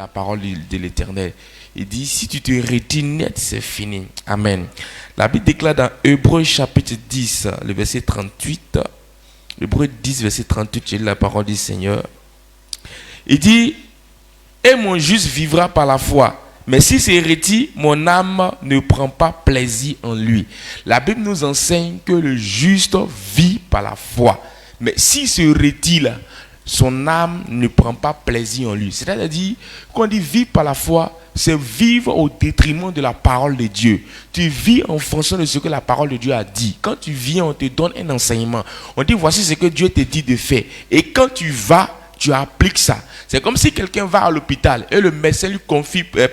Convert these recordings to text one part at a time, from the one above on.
la parole de l'Éternel. Il dit, si tu te retires net, c'est fini. Amen. La Bible déclare dans Hébreux chapitre 10, le verset 38. Hébreux 10, verset 38, j'ai lu la parole du Seigneur. Il dit, et mon juste vivra par la foi. Mais si c'est retire, mon âme ne prend pas plaisir en lui. La Bible nous enseigne que le juste vit par la foi. Mais si se retire, son âme ne prend pas plaisir en lui. C'est-à-dire, quand on dit vivre par la foi, c'est vivre au détriment de la parole de Dieu. Tu vis en fonction de ce que la parole de Dieu a dit. Quand tu viens, on te donne un enseignement. On dit, voici ce que Dieu te dit de faire. Et quand tu vas, tu appliques ça. C'est comme si quelqu'un va à l'hôpital et le médecin lui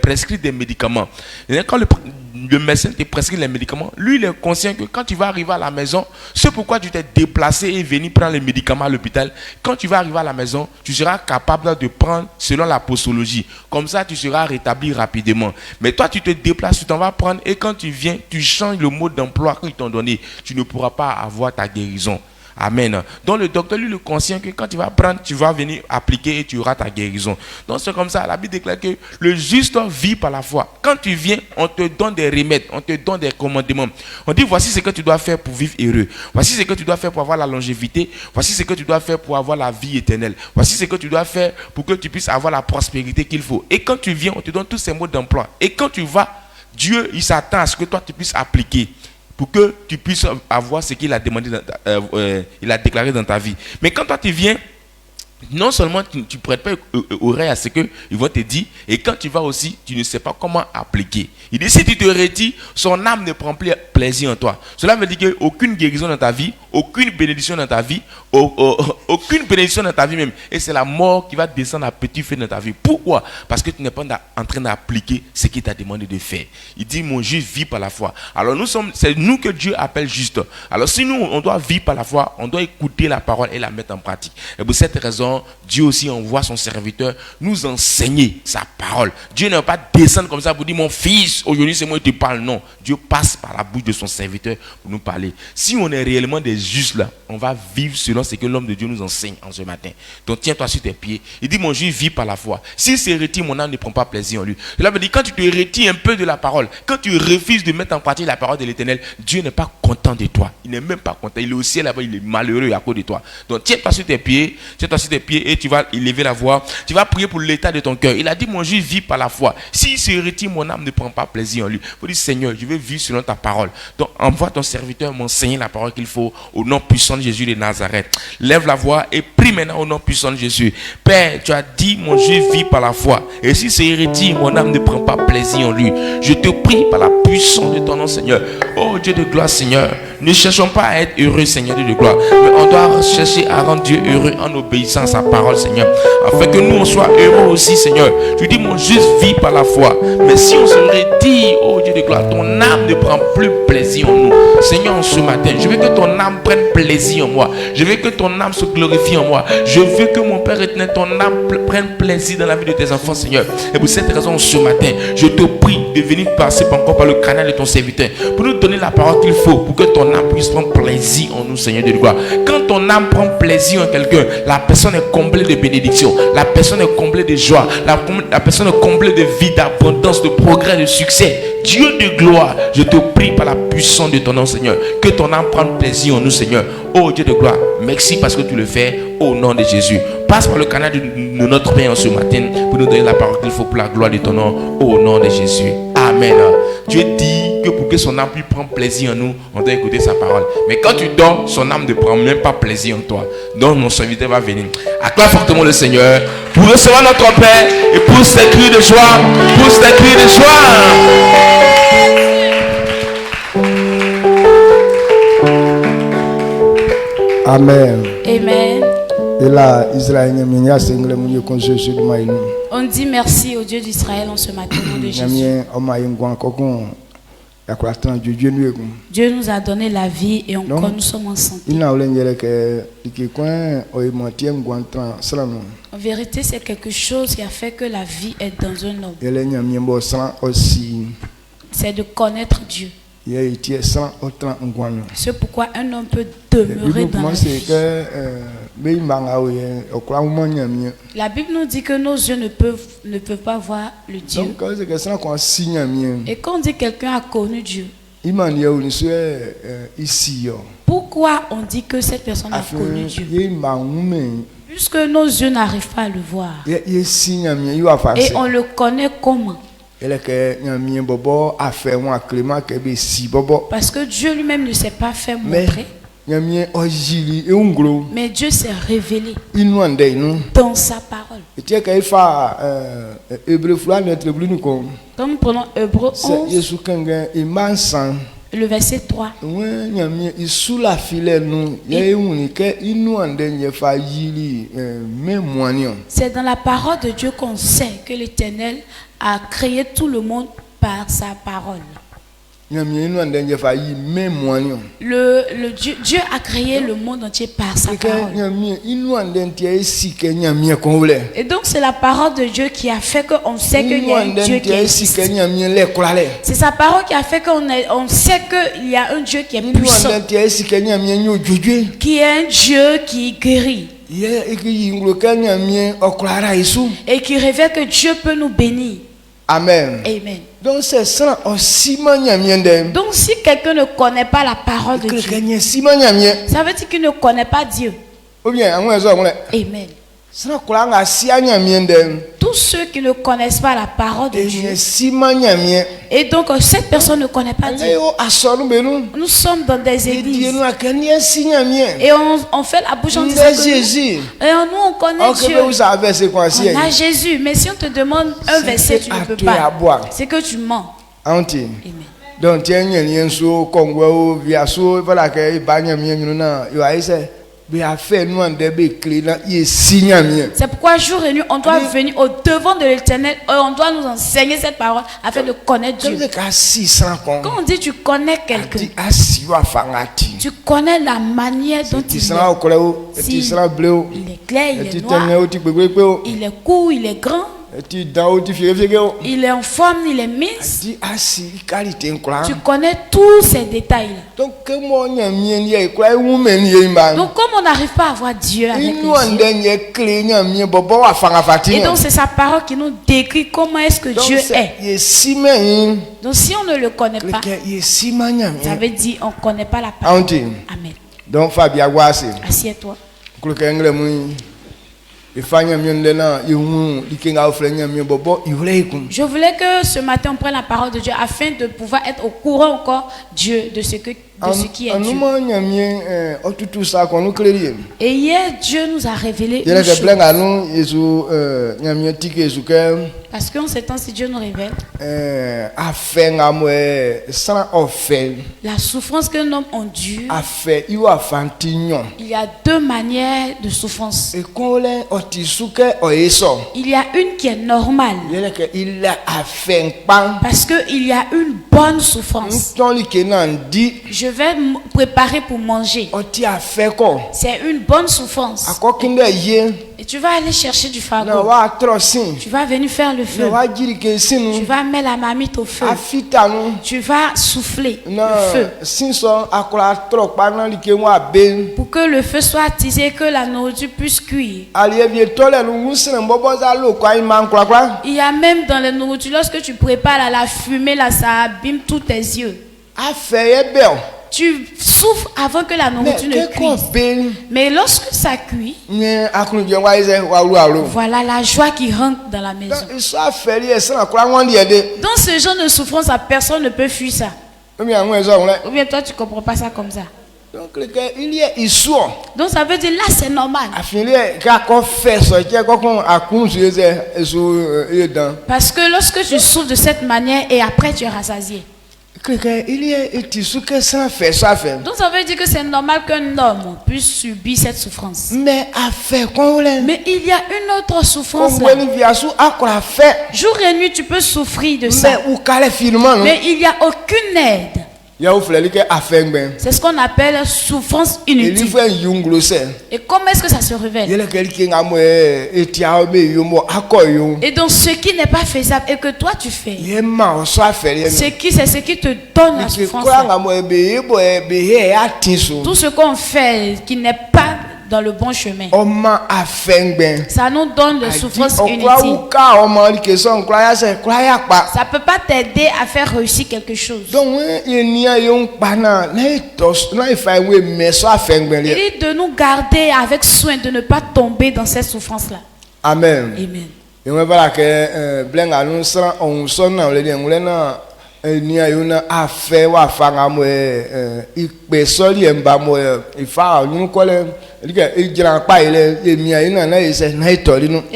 prescrit des médicaments. Et quand le médecin te prescrit les médicaments, lui il est conscient que quand tu vas arriver à la maison, c'est pourquoi tu t'es déplacé et venu prendre les médicaments à l'hôpital. Quand tu vas arriver à la maison, tu seras capable de prendre selon la posologie. Comme ça, tu seras rétabli rapidement. Mais toi, tu te déplaces, tu t'en vas prendre et quand tu viens, tu changes le mode d'emploi qu'ils t'ont donné. Tu ne pourras pas avoir ta guérison. Amen. Donc le docteur, lui, le conscient que quand tu vas prendre, tu vas venir appliquer et tu auras ta guérison. Donc c'est comme ça, la Bible déclare que le juste vit par la foi. Quand tu viens, on te donne des remèdes, on te donne des commandements. On dit, voici ce que tu dois faire pour vivre heureux. Voici ce que tu dois faire pour avoir la longévité. Voici ce que tu dois faire pour avoir la vie éternelle. Voici ce que tu dois faire pour que tu puisses avoir la prospérité qu'il faut. Et quand tu viens, on te donne tous ces modes d'emploi. Et quand tu vas, Dieu, il s'attend à ce que toi, tu puisses appliquer, pour que tu puisses avoir ce qu'il a demandé, il a déclaré dans ta vie. Mais quand toi tu viens, non seulement tu ne prêtes pas oreille à ce qu'ils vont te dire, et quand tu vas aussi, tu ne sais pas comment appliquer. Il dit, si tu te retires, son âme ne prend plus plaisir en toi. Cela veut dire qu'aucune guérison dans ta vie, aucune bénédiction dans ta vie, aucune bénédiction dans ta vie même. Et c'est la mort qui va descendre à petit feu dans ta vie. Pourquoi? Parce que tu n'es pas en train d'appliquer ce qu'il t'a demandé de faire. Il dit, mon juste vit par la foi. Alors c'est nous que Dieu appelle juste. Alors si nous, on doit vivre par la foi, on doit écouter la parole et la mettre en pratique. Et pour cette raison, Dieu aussi envoie son serviteur nous enseigner sa parole. Dieu ne va pas descendre comme ça pour dire, mon fils, aujourd'hui c'est moi qui te parle. Non, Dieu passe par la bouche de son serviteur pour nous parler. Si on est réellement des justes là, on va vivre selon ce que l'homme de Dieu nous enseigne en ce matin. Donc tiens-toi sur tes pieds. Il dit, mon Dieu vit par la foi. S'il se retire, mon âme ne prend pas plaisir en lui. Cela veut dire, quand tu te retires un peu de la parole, quand tu refuses de mettre en pratique la parole de l'Éternel, Dieu n'est pas content de toi. Il n'est même pas content. Il est au ciel là-bas, il est malheureux à cause de toi. Donc tiens-toi sur tes pieds, et tu vas élever la voix. Tu vas prier pour l'état de ton cœur. Il a dit, mon Dieu vit par la foi. S'il se retire, mon âme ne prend pas plaisir en lui. Il faut dire, Seigneur, je veux vivre selon ta parole. Donc envoie ton serviteur m'enseigner la parole qu'il faut au nom puissant de Jésus de Nazareth. Lève la voix et prie maintenant au nom puissant de Jésus. Père, tu as dit, mon Dieu vit par la foi. Et si se retire, mon âme ne prend pas plaisir en lui. Je te prie par la puissance de ton nom, Seigneur. Oh Dieu de gloire, Seigneur. Ne cherchons pas à être heureux, Seigneur Dieu de gloire, mais on doit chercher à rendre Dieu heureux en obéissant à sa parole, Seigneur, afin que nous on soit heureux aussi, Seigneur. Tu dis, mon juste vit par la foi. Mais si on se retire, oh Dieu de gloire, ton âme ne prend plus plaisir en nous. Seigneur, en ce matin, je veux que ton âme prenne plaisir en moi. Je veux que ton âme se glorifie en moi. Je veux que mon Père éternel, ton âme prenne plaisir dans la vie de tes enfants, Seigneur. Et pour cette raison, ce matin, je te prie de venir passer encore par le canal de ton serviteur pour nous donner la parole qu'il faut pour que ton âme puisse prendre plaisir en nous, Seigneur de gloire. Quand ton âme prend plaisir en quelqu'un, la personne est comblée de bénédiction, la personne est comblée de joie, la personne est comblée de vie, d'abondance, de progrès, de succès. Dieu de gloire, je te prie par la puissance de ton nom, Seigneur, que ton âme prenne plaisir en nous, Seigneur. Oh Dieu de gloire, merci parce que tu le fais au nom de Jésus. Passe par le canal de notre Père en ce matin pour nous donner la parole qu'il faut pour la gloire de ton nom, au nom de Jésus. Amen. Dieu dit que pour que son âme puisse prendre plaisir en nous, on doit écouter sa parole. Mais quand tu dors, son âme ne prend même pas plaisir en toi. Donc mon serviteur va venir. Acclame fortement le Seigneur pour recevoir notre Père et pour ces cris de joie, pour ces cris de joie. Amen. Amen. Et là, Israël, on dit merci au Dieu d'Israël en ce matin, au nom de Jésus. Dieu nous a donné la vie et encore nous sommes en santé. En vérité, c'est quelque chose qui a fait que la vie est dans un homme. C'est de connaître Dieu. C'est pourquoi un homme peut demeurer dans la vie. La Bible nous dit que nos yeux ne peuvent pas voir le Dieu. Et quand on dit que quelqu'un a connu Dieu, pourquoi on dit que cette personne a connu Dieu? Puisque nos yeux n'arrivent pas à le voir. Et on le connaît comment? Parce que Dieu lui-même ne s'est pas fait montrer. Mais Dieu s'est révélé dans sa parole. Quand nous prenons Hébreux 11, le verset 3. C'est dans la parole de Dieu qu'on sait que l'Éternel a créé tout le monde par sa parole. Dieu a créé le monde entier par sa parole. Et donc c'est la parole de Dieu qui a fait qu'on sait qu'il y a un Dieu qui existe. C'est sa parole qui a fait qu'on sait qu'il y a un Dieu qui est puissant, qui est un Dieu qui guérit. Et qui révèle que Dieu peut nous bénir. Amen. Amen. Donc c'est ça aussi. Donc si quelqu'un ne connaît pas la parole de Dieu, ça veut dire qu'il ne connaît pas Dieu. Amen. Tous ceux qui ne connaissent pas la parole de Dieu, et donc cette personne ne connaît pas Dieu. Nous sommes dans des églises et on fait la bouche en disant que nous on connaît Dieu, on a Jésus, mais si on te demande un verset tu ne peux pas, c'est que tu mens. Amen. Donc c'est pourquoi jour et nuit on doit venir au devant de l'Éternel et on doit nous enseigner cette parole afin de connaître Dieu. Quand on dit tu connais quelqu'un, tu connais la manière dont il est. S'il est clair, il est noir, il est court, il est grand, il est en forme, il est mince. Tu connais tous ces détails. Donc comme on n'arrive pas à voir Dieu avec les yeux, et donc c'est sa parole qui nous décrit comment est-ce que Dieu est. Donc si on ne le connaît pas, ça veut dire on ne connaît pas la parole. Amen. Donc assieds-toi. Je voulais que ce matin on prenne la parole de Dieu afin de pouvoir être au courant encore Dieu de ce qui est Dieu. Et hier Dieu nous a révélé une chose. Parce qu'en ces temps-ci Dieu nous révèle la souffrance qu'un homme endure. Il y a deux manières de souffrance. Il y a une qui est normale, parce qu'il y a une bonne souffrance. Je vais me préparer pour manger. C'est une bonne souffrance. Et tu vas aller chercher du fardeau. Tu vas venir faire le feu. Tu vas mettre la marmite au feu. Tu vas souffler le feu pour que le feu soit attisé et que la nourriture puisse cuire. Il y a même dans la nourriture, lorsque tu prépares la fumée, là, ça abîme tous tes yeux. Tu souffres avant que la nourriture ne cuise. Mais lorsque ça cuit, voilà la joie qui rentre dans la maison. Dans ce genre de souffrance, personne ne peut fuir ça. Ou bien toi tu comprends pas ça comme ça. Donc ça veut dire là c'est normal. Parce que lorsque tu souffres de cette manière et après tu es rassasié. Donc ça veut dire que c'est normal qu'un homme puisse subir cette souffrance. Mais il y a une autre souffrance là. Jour et nuit tu peux souffrir de ça. Mais il n'y a aucune aide. C'est ce qu'on appelle souffrance inutile. Et comment est-ce que ça se révèle? Et donc ce qui n'est pas faisable et que toi tu fais, c'est ce qui te donne la souffrance. Tout ce qu'on fait qui n'est pas dans le bon chemin, ça nous donne de souffrances inutiles. Ça peut pas t'aider à faire réussir quelque chose. Il dit de nous garder avec soin de ne pas tomber dans cette souffrance-là. Amen. Et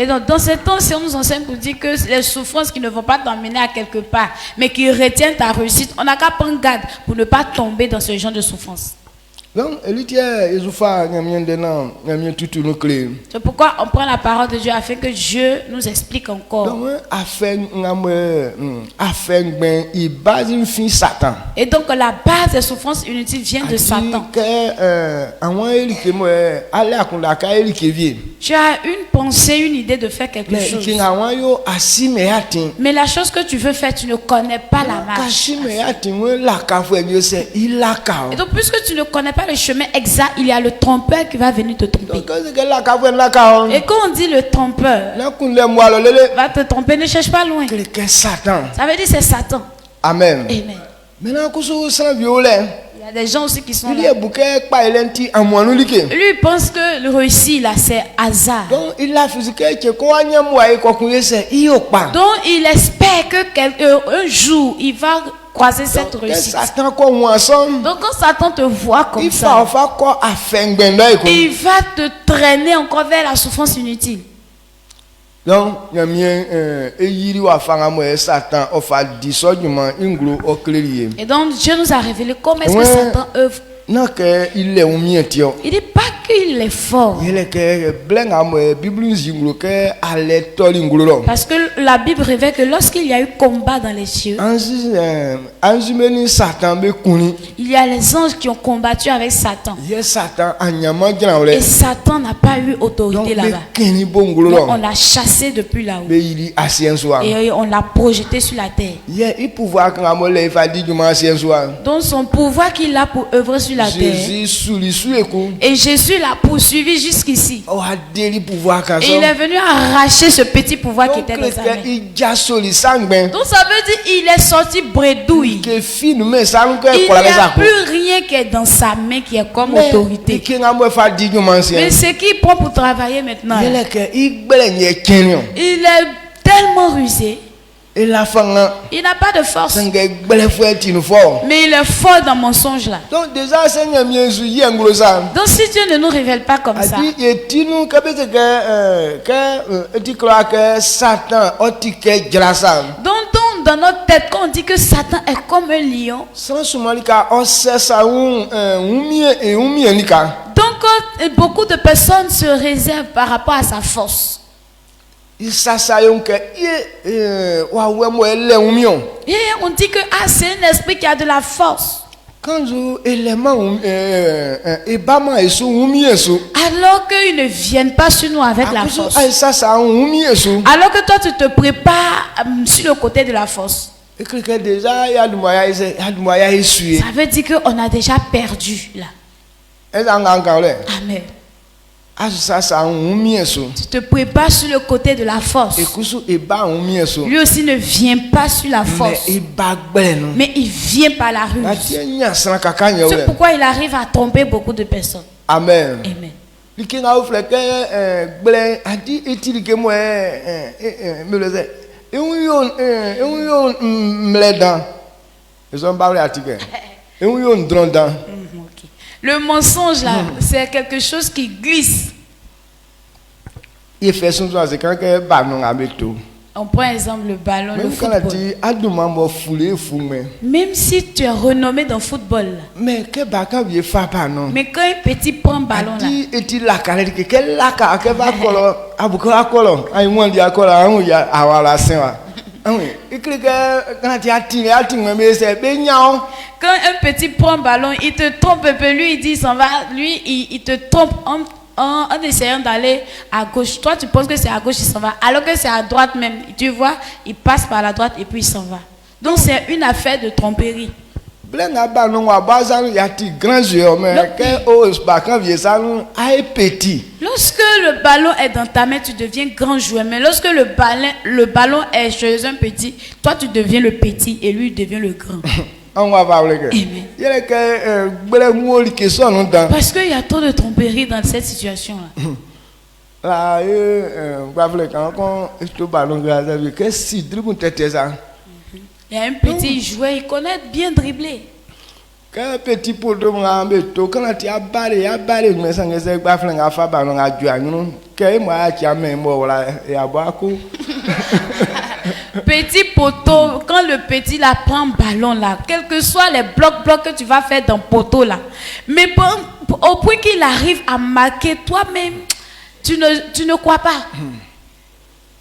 donc, dans ce temps, si on nous enseigne pour dire que les souffrances qui ne vont pas t'emmener à quelque part, mais qui retiennent ta réussite, on n'a qu'à prendre garde pour ne pas tomber dans ce genre de souffrance. C'est pourquoi on prend la parole de Dieu afin que Dieu nous explique encore. Et donc la base des souffrances inutiles vient de Satan. Tu as une pensée, une idée de faire quelque chose. Mais la chose que tu veux faire, tu ne connais pas la marche. Et donc puisque tu ne connais pas le chemin exact, il y a le trompeur qui va venir te tromper. Et quand on dit le trompeur va te tromper, ne cherche pas loin. Ça veut dire c'est Satan. Amen. Amen. Il y a des gens aussi qui sont là. Lui il pense que le réussite là c'est hasard. Donc il espère que un jour il va croiser cette réussite. Donc quand Satan te voit comme ça, il va te traîner encore vers la souffrance inutile. Donc, et donc Dieu nous a révélé comment est-ce que Satan œuvre. Il dit pas qu'il est fort. Parce que la Bible révèle que lorsqu'il y a eu combat dans les cieux, il y a les anges qui ont combattu avec Satan. Et Satan n'a pas eu autorité là-bas. Donc on l'a chassé depuis là-haut. Et on l'a projeté sur la terre. Donc son pouvoir qu'il a pour œuvrer sur la terre. Et Jésus l'a poursuivi jusqu'ici. Et il est venu arracher ce petit pouvoir qui était dans sa main. Donc ça veut dire qu'il est sorti bredouille. Il n'y a plus rien qui est dans sa main qui est comme autorité. Mais ce qu'il prend pour travailler maintenant, il est tellement rusé. Il n'a pas de force. Mais il est fort dans mensonge là. Donc si Dieu ne nous révèle pas comme ça, donc dans notre tête quand on dit que Satan est comme un lion, donc beaucoup de personnes se réservent par rapport à sa force. Et on dit que c'est un esprit qui a de la force. Alors qu'ils ne viennent pas sur nous avec la force. Alors que toi tu te prépares sur le côté de la force. Ça veut dire qu'on a déjà perdu là. Amen. Tu te prépares sur le côté de la force. Lui aussi ne vient pas sur la force, mais il vient par la ruse. C'est pourquoi il arrive à tromper beaucoup de personnes. Amen. Amen. Le mensonge là, c'est quelque chose qui glisse. On prend exemple le ballon, le football. Même si tu es renommé dans le football, mais quand un petit prend le ballon là, Quand un petit prend un ballon, il te trompe un peu. Lui, il dit, il s'en va. Lui, il te trompe en essayant d'aller à gauche. Toi, tu penses que c'est à gauche, il s'en va. Alors que c'est à droite même. Tu vois, il passe par la droite et puis il s'en va. Donc, c'est une affaire de tromperie. Lorsque le ballon est dans ta main, tu deviens grand joueur. Mais lorsque le ballon est chez un petit, toi tu deviens le petit et lui devient le grand. Parce qu'il y a trop de tromperie dans cette situation-là. Il y a un petit joueur, il connaît bien dribbler. Quand petit pour de mon ambeto, quand tu as barré, mais sans que c'est pas flingue à faire ballon à Dieu, que moi qui a même là et à beaucoup. Petit poteau, quand le petit la prend ballon là, quels que soient les blocs que tu vas faire dans poteau là, mais au point qu'il arrive à marquer toi-même, tu ne crois pas.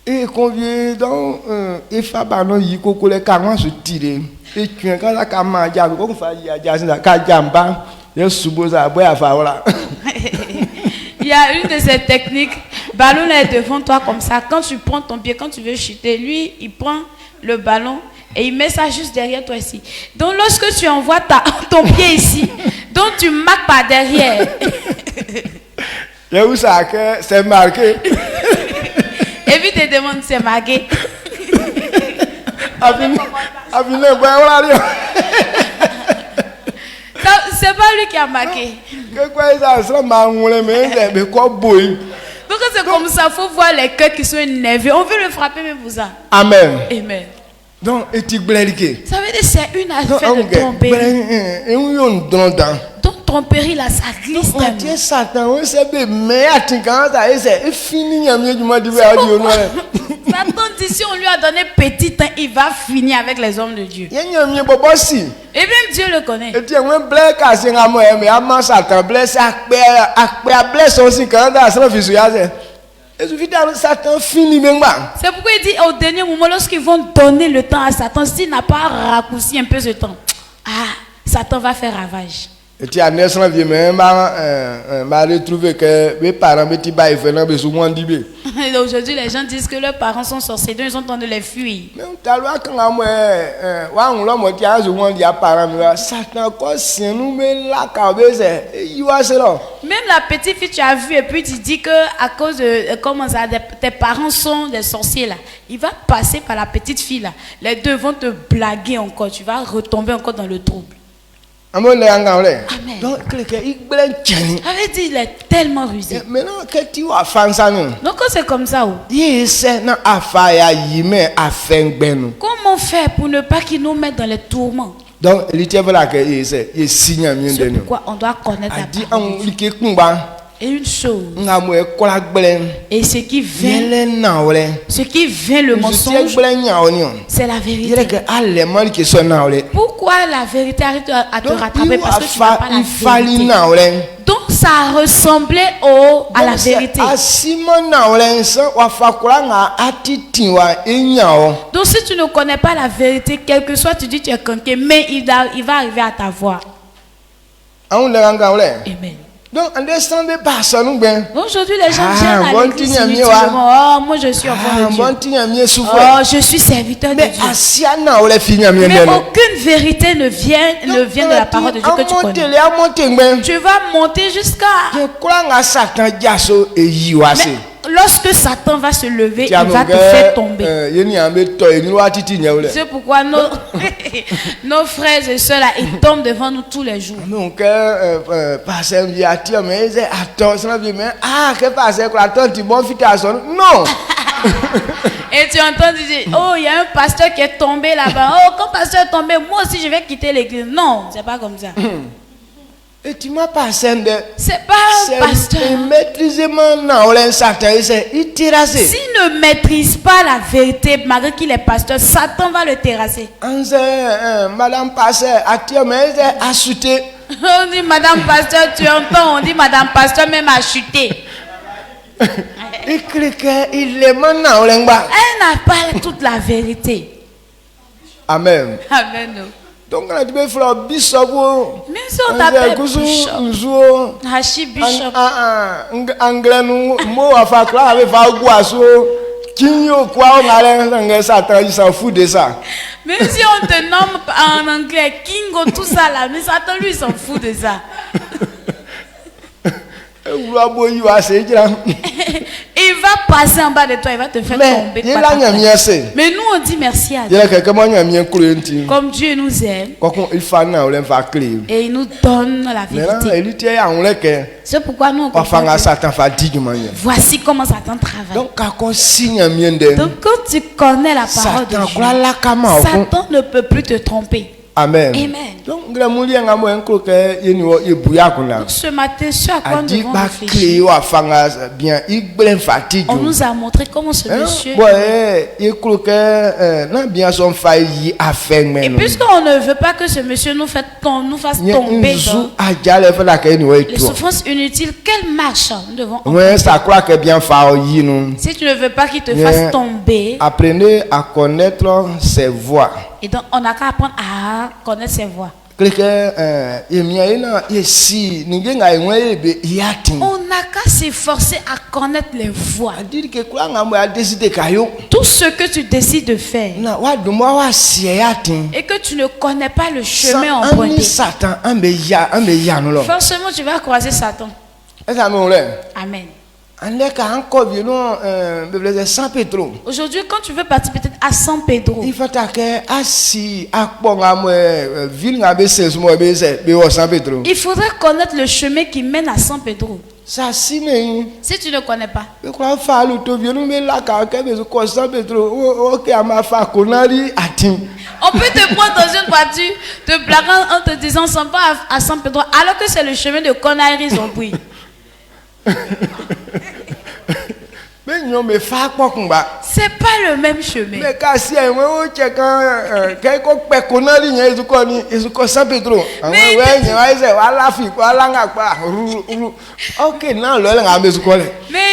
Et combien donc il fait ballon il coco les carans se tirer et tu quand la caméra diable comme ça il y a déjà kajamba je suppose à boire voilà. Il y a une de ces techniques, ballon est devant toi comme ça, quand tu prends ton pied, quand tu veux chuter, lui il prend le ballon et il met ça juste derrière toi ici. Donc lorsque tu envoies ton pied ici, donc tu marques par derrière. Et où ça que c'est marqué? Et puis te demande c'est marqué. C'est pas lui qui a marqué. Donc c'est comme ça, il faut voir les cœurs qui sont énervés. On veut le frapper même pour ça. Amen. Amen. Donc, ça veut dire que c'est une affaire de tromperie. Donc tromperie là, ça glisse tellement. Satan, dit si on lui a donné petit temps, il va finir avec les hommes de Dieu. Et même Dieu le connaît. C'est pourquoi il dit au dernier moment, lorsqu'ils vont donner le temps à Satan, s'il n'a pas raccourci un peu ce temps, Satan va faire ravage. Et tu as retrouvé que mes parents aujourd'hui, les gens disent que leurs parents sont sorciers, donc ils sont en train de les fuir. Même la petite fille, tu as vu, et puis tu dis que à cause de comment ça, tes parents sont des sorciers là, il va passer par la petite fille là. Les deux vont te blaguer encore, tu vas retomber encore dans le trouble. Amen. Donc, il est tellement rusé. Donc, c'est comme ça. Comment faire pour ne pas qu'il nous mette dans les tourments? Donc, c'est pourquoi on doit connaître la parole. Et une chose, et ce qui vient le mensonge, c'est la vérité. Pourquoi la vérité arrive à te rattraper? Parce que tu n'as pas la vérité. Donc ça ressemblait à la vérité. Donc si tu ne connais pas la vérité, quel que soit tu dis tu es quelqu'un, mais il va arriver à t'avoir. Amen. Donc, aujourd'hui, les gens viennent à l'église. Oh, moi je suis enfant de Dieu. Oh, je suis serviteur de Dieu. Mais aucune vérité ne vient de la parole de Dieu que tu connais. Tu vas monter jusqu'à... Mais lorsque Satan va se lever, il va te faire tomber. C'est pourquoi nos frères et sœurs là, ils tombent devant nous tous les jours. Non. Et tu entends dire, oh, il y a un pasteur qui est tombé là-bas. Oh, quand le pasteur est tombé, moi aussi je vais quitter l'église. Non, c'est pas comme ça. Et tu m'as pas c'est pas un pasteur. S'il ne maîtrise pas la vérité, malgré qu'il est pasteur, Satan va le terrasser. Madame pasteur, a chuté. On dit Madame pasteur, tu entends, on dit Madame pasteur même a chuté. Elle n'a pas toute la vérité. Amen. Amen. Donc, on a dit, bishop. Même si on t'appelle bishop. Hachi bishop. Anglais, nous, moi, à faire quoi avec Vaguasso, Kinyo, quoi, on a Satan, il s'en fout de ça. Même si on te nomme en anglais Kingo, tout ça là, mais Satan, lui, il s'en fout de ça. Il va passer en bas de toi, il va te faire tomber. Mais nous on dit merci à Dieu. Comme Dieu nous aime et il nous donne la vérité. C'est pourquoi nous on comprend. Voici comment Satan travaille. Donc quand tu connais la parole de Dieu, Satan ne peut plus te tromper. Amen. Amen. Donc, ce matin, ce à quoi nous devons réfléchir, on nous a montré comment ce monsieur. Et puisqu'on ne veut pas que ce monsieur nous fasse tomber dans les souffrances inutiles, quelle marche nous devons emprunter? Si tu ne veux pas qu'il te fasse tomber, apprenez à connaître ses voies. Et donc, on n'a qu'à apprendre à connaître ses voix. On n'a qu'à s'efforcer à connaître les voies. Tout ce que tu décides de faire et que tu ne connais pas le chemin emprunté, forcément tu vas croiser Satan. Amen. Aujourd'hui, quand tu veux partir peut-être à San Pedro, il faudrait connaître le chemin qui mène à San Pedro. Si tu ne connais pas, on peut te prendre dans une voiture, te blaguer en te disant on va à San Pedro, alors que c'est le chemin de Conakry ils ont pris. C'est pas le même chemin. Mais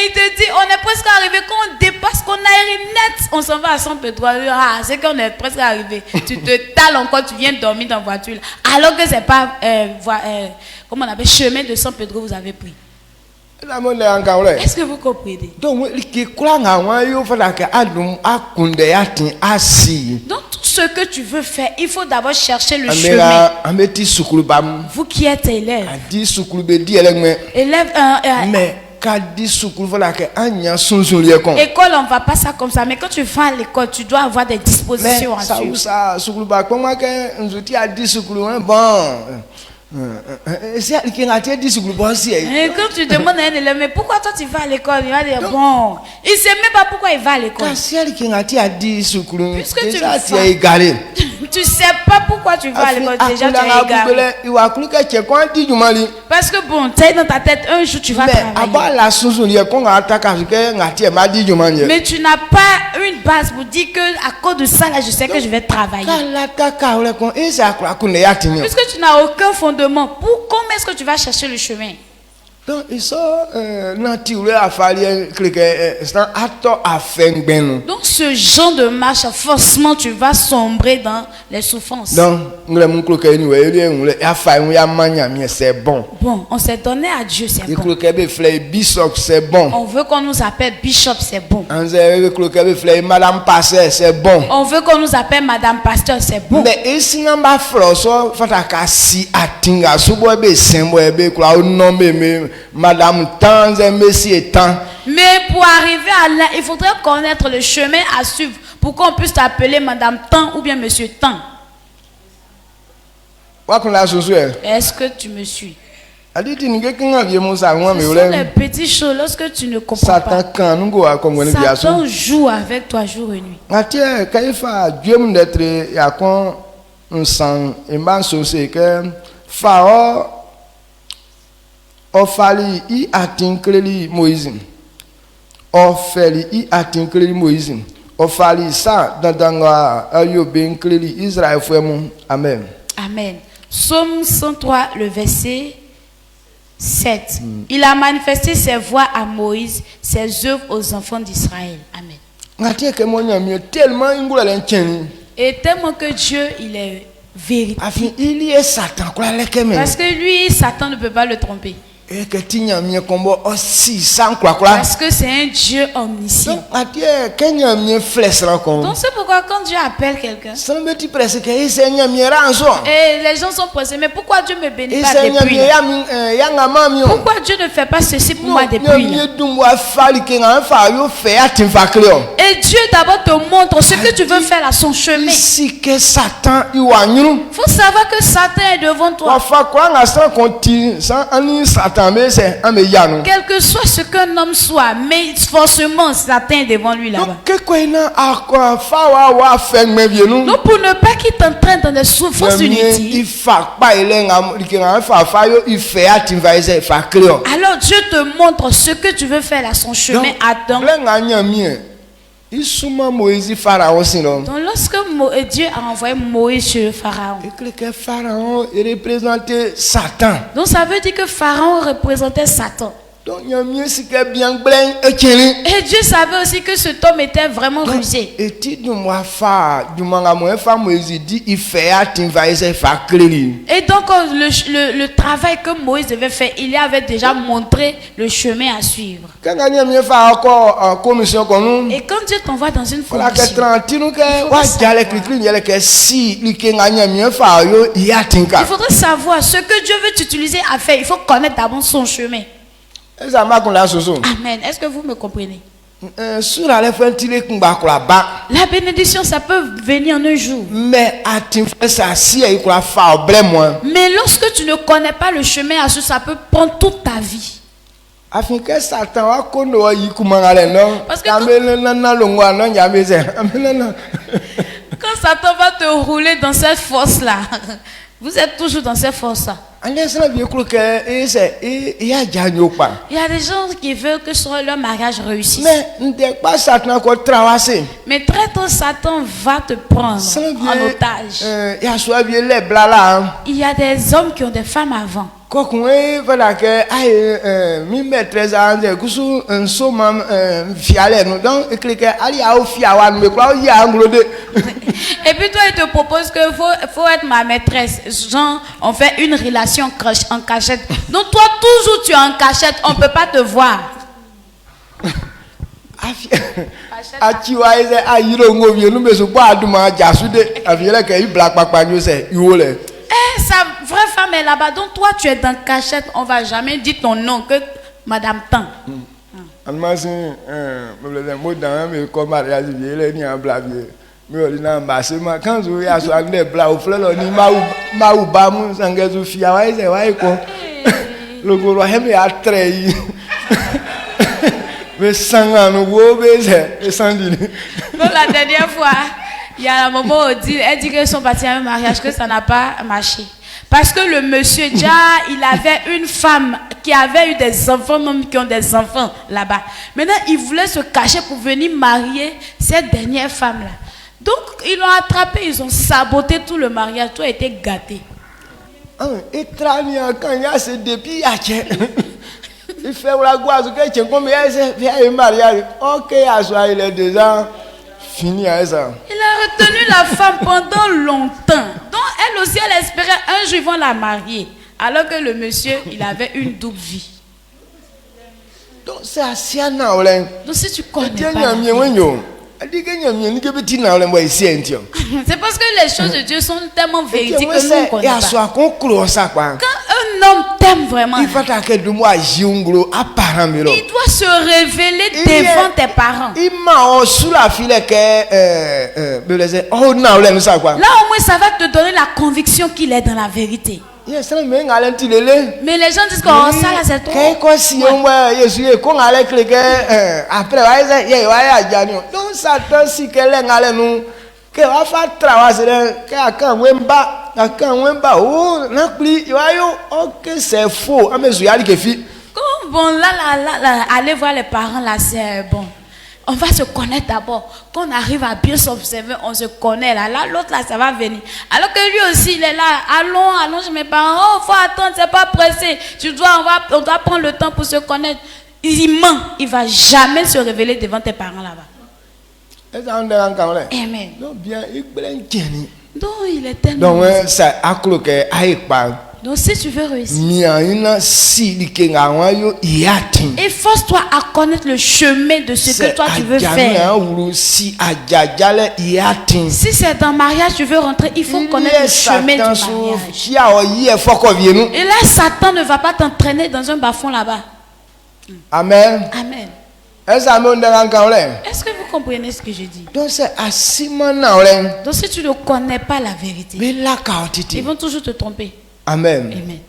il te dit, on est presque arrivé. Quand on dépasse Conakry net, on s'en va à San Pedro. Ah, c'est qu'on est presque arrivé. Tu te tales encore, tu viens dormir dans la voiture. Alors que c'est pas comment on appelle, chemin de San Pedro vous avez pris. Est-ce que vous comprenez? Donc tout ce que tu veux faire, il faut d'abord chercher le chemin. Vous qui êtes élève, école, on va pas ça comme ça, mais quand tu vas à l'école, tu dois avoir des dispositions à suivre. Et quand tu demandes à un élève, mais pourquoi toi tu vas à l'école, il va dire bon, il sait même pas pourquoi il va à l'école. Puisque tu sais pas pourquoi tu vas à l'école, déjà tu es égaré. Parce que bon, tu es dans ta tête, un jour tu vas travailler. Mais tu n'as pas une base pour dire que à cause de ça là, je sais que je vais travailler. Puisque tu n'as aucun fondement, comment est-ce que tu vas chercher le chemin? Donc ce genre de marche, forcément tu vas sombrer dans les souffrances. Bon, on s'est donné à Dieu, c'est bon. On veut qu'on nous appelle bishop, c'est bon. On veut qu'on nous appelle madame pasteur, c'est bon. Madame tant et monsieur tant. Mais pour arriver à là, il faudrait connaître le chemin à suivre pour qu'on puisse t'appeler madame tant ou bien monsieur tant. Est-ce que tu me suis? Ce sont les petites choses lorsque tu ne comprends pas. Satan joue avec toi jour et nuit. Ofali i atinkleli Moïse. Ofeli i atinkleli Moïse. Ofali sa dandanga ayo benkleli Israël frère. Amen. Amen. Psaume 103 le verset 7. Il a manifesté ses voies à Moïse, ses œuvres aux enfants d'Israël. Amen. Et tellement que Dieu, il est vérité. Parce que lui, Satan ne peut pas le tromper. Parce que c'est un Dieu omniscient. Donc c'est pourquoi quand Dieu appelle quelqu'un, et les gens sont pressés, mais pourquoi Dieu me bénit pas depuis là? Pourquoi Dieu ne fait pas ceci pour moi depuis là? Et Dieu d'abord te montre ce que tu veux faire à son chemin. Il faut savoir que Satan est devant toi. Quel que soit ce qu'un homme soit, mais forcément Satan est devant lui là-bas. Donc pour ne pas qu'il t'entraîne dans des souffrances inutiles, alors Dieu te montre ce que tu veux faire à son chemin. Attends. Donc lorsque Dieu a envoyé Moïse chez le Pharaon, donc ça veut dire que Pharaon représentait Satan. Et Dieu savait aussi que cet homme était vraiment rusé. Et donc le travail que Moïse devait faire, il lui avait déjà montré le chemin à suivre. Et quand Dieu t'envoie dans une formation, il faudrait savoir ce que Dieu veut t'utiliser à faire. Il faut connaître d'abord son chemin. Amen. Est-ce que vous me comprenez? La bénédiction, ça peut venir en un jour. Mais lorsque tu ne connais pas le chemin à suivre, ça peut prendre toute ta vie. Parce que quand Satan va te rouler dans cette force-là, vous êtes toujours dans cette force-là. Il y a des gens qui veulent que leur mariage réussisse. Mais très tôt, Satan va te prendre en otage. Il y a des hommes qui ont des femmes avant. Et puis toi, il te propose que faut être ma maîtresse. Genre, on fait une relation en cachette. Donc toi, toujours tu es en cachette, on ne peut pas te voir. Sa vraie femme est là-bas, donc toi tu es dans cachette, on va jamais dire ton nom que Madame Tan. Donc la dernière fois, il y a un moment où elle dit qu'ils sont partis à un mariage, que ça n'a pas marché. Parce que le monsieur déjà, il avait une femme qui avait eu des enfants, même qui ont des enfants là-bas. Maintenant, il voulait se cacher pour venir marier cette dernière femme-là. Donc, ils l'ont attrapé, ils ont saboté tout le mariage, tout a été gâté. Il fait la gloire, il est déjà fini à ça. Il a retenu la femme pendant longtemps. Donc elle aussi, elle espérait un jour ils vont la marier. Alors que le monsieur, il avait une double vie. Donc c'est assez. Donc si tu connais pas. C'est parce que les choses de Dieu sont tellement véridiques que nous ne connaissons pas. Quand un homme t'aime vraiment, il doit se révéler devant tes parents. Là au moins ça va te donner la conviction qu'il est dans la vérité. Mais les gens disent que ça là c'est trop. Donc Satan si c'est faux. Bon là, allez voir les parents là, c'est bon. On va se connaître d'abord. Quand on arrive à bien s'observer, on se connaît là. Là, l'autre là, ça va venir. Alors que lui aussi, il est là. Allons chez mes parents. Oh, faut attendre, c'est pas pressé. On doit prendre le temps pour se connaître. Il ment. Il va jamais se révéler devant tes parents là-bas. Amen. Donc, il est tellement. Donc, si tu veux réussir, efforce-toi à connaître le chemin de ce que toi tu veux faire. Si c'est dans le mariage, tu veux rentrer, il faut connaître le chemin du mariage. Et là, Satan ne va pas t'entraîner dans un bas-fond là-bas. Amen. Amen. Est-ce que vous comprenez ce que je dis? Donc, si tu ne connais pas la vérité, ils vont toujours te tromper. Amen. Amen.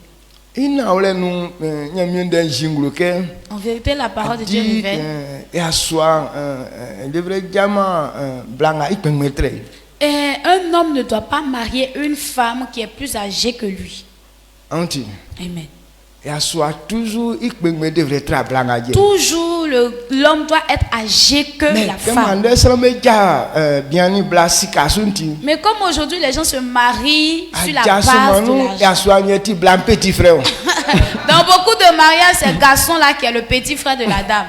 En vérité, la parole de Dieu révèle. Et un homme ne doit pas marier une femme qui est plus âgée que lui. Amen. Toujours l'homme doit être âgé que la femme. Mais comme aujourd'hui les gens se marient sur la base de l'âge. Dans beaucoup de mariages, c'est le garçon là qui est le petit frère de la dame.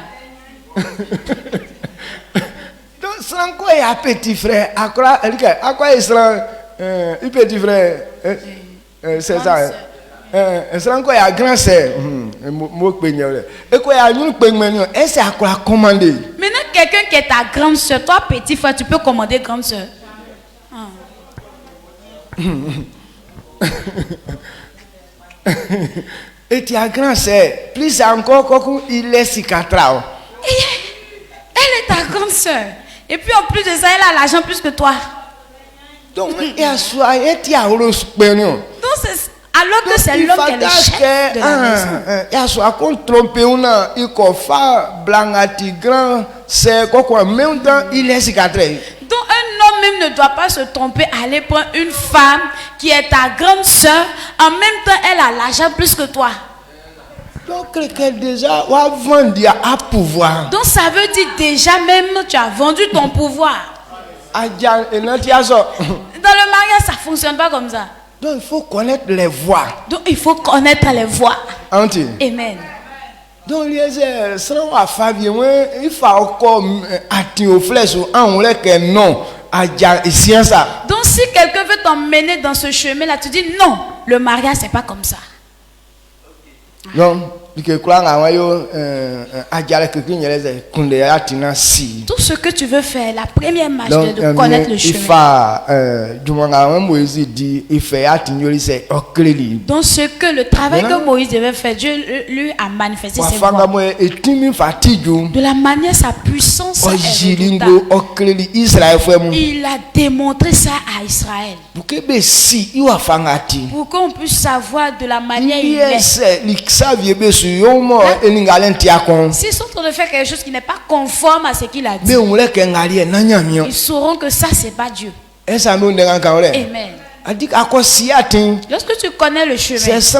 Donc c'est quoi un petit frère? À quoi il sera un petit frère? C'est ça. C'est encore un grand sœur. Maintenant, quelqu'un qui est ta grande sœur, toi petit frère, tu peux commander grande sœur. Et tu as grand sœur, plus encore il est cicatrao. Elle est ta grande sœur. Et puis en plus de ça, elle a l'argent plus que toi. Donc, il y a soit et tu as donc c'est alors que c'est l'homme qui est le chef de la maison. Il y a soit qu'on trompe il coiffa blangati grand, c'est quoi même temps il est cicatré. Donc un homme même ne doit pas se tromper, aller prendre une femme qui est ta grande sœur, en même temps elle a l'argent plus que toi. Donc quelqu'un déjà va vendre à pouvoir. Donc ça veut dire déjà même tu as vendu ton pouvoir. Dans le mariage ça fonctionne pas comme ça. Donc il faut connaître les voies. Donc il faut connaître les voies. Amen. Donc il faut encore attirer aux flèches en que non. Donc si quelqu'un veut t'emmener dans ce chemin là, tu dis non, le mariage c'est pas comme ça. Non. Tout ce que tu veux faire, la première marche est de connaître le chemin. Donc ce que le travail que Moïse devait faire, Dieu lui a manifesté ses voies. De la manière sa puissance est redoutable. Il a démontré ça à Israël. Pour qu'on puisse savoir de la manière il est. S'ils sont en train de faire quelque chose qui n'est pas conforme à ce qu'il a dit, ils sauront que ça c'est pas Dieu. Amen. Lorsque tu connais le chemin, si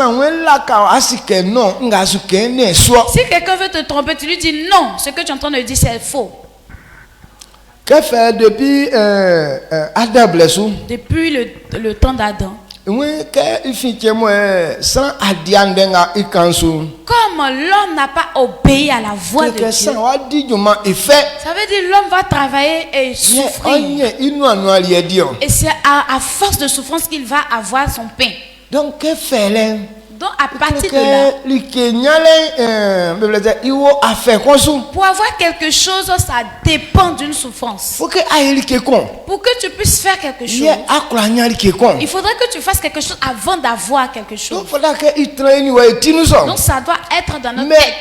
quelqu'un veut te tromper, tu lui dis non, ce que tu es en train de dire c'est faux. Depuis le temps d'Adam, comme l'homme n'a pas obéi à la voix de Dieu, ça veut dire l'homme va travailler et souffrir. Et c'est à force de souffrance qu'il va avoir son pain. Donc à partir de là, pour avoir quelque chose, ça dépend d'une souffrance. Pour que tu puisses faire quelque chose, il faudrait que tu fasses quelque chose avant d'avoir quelque chose. Donc ça doit être dans notre tête.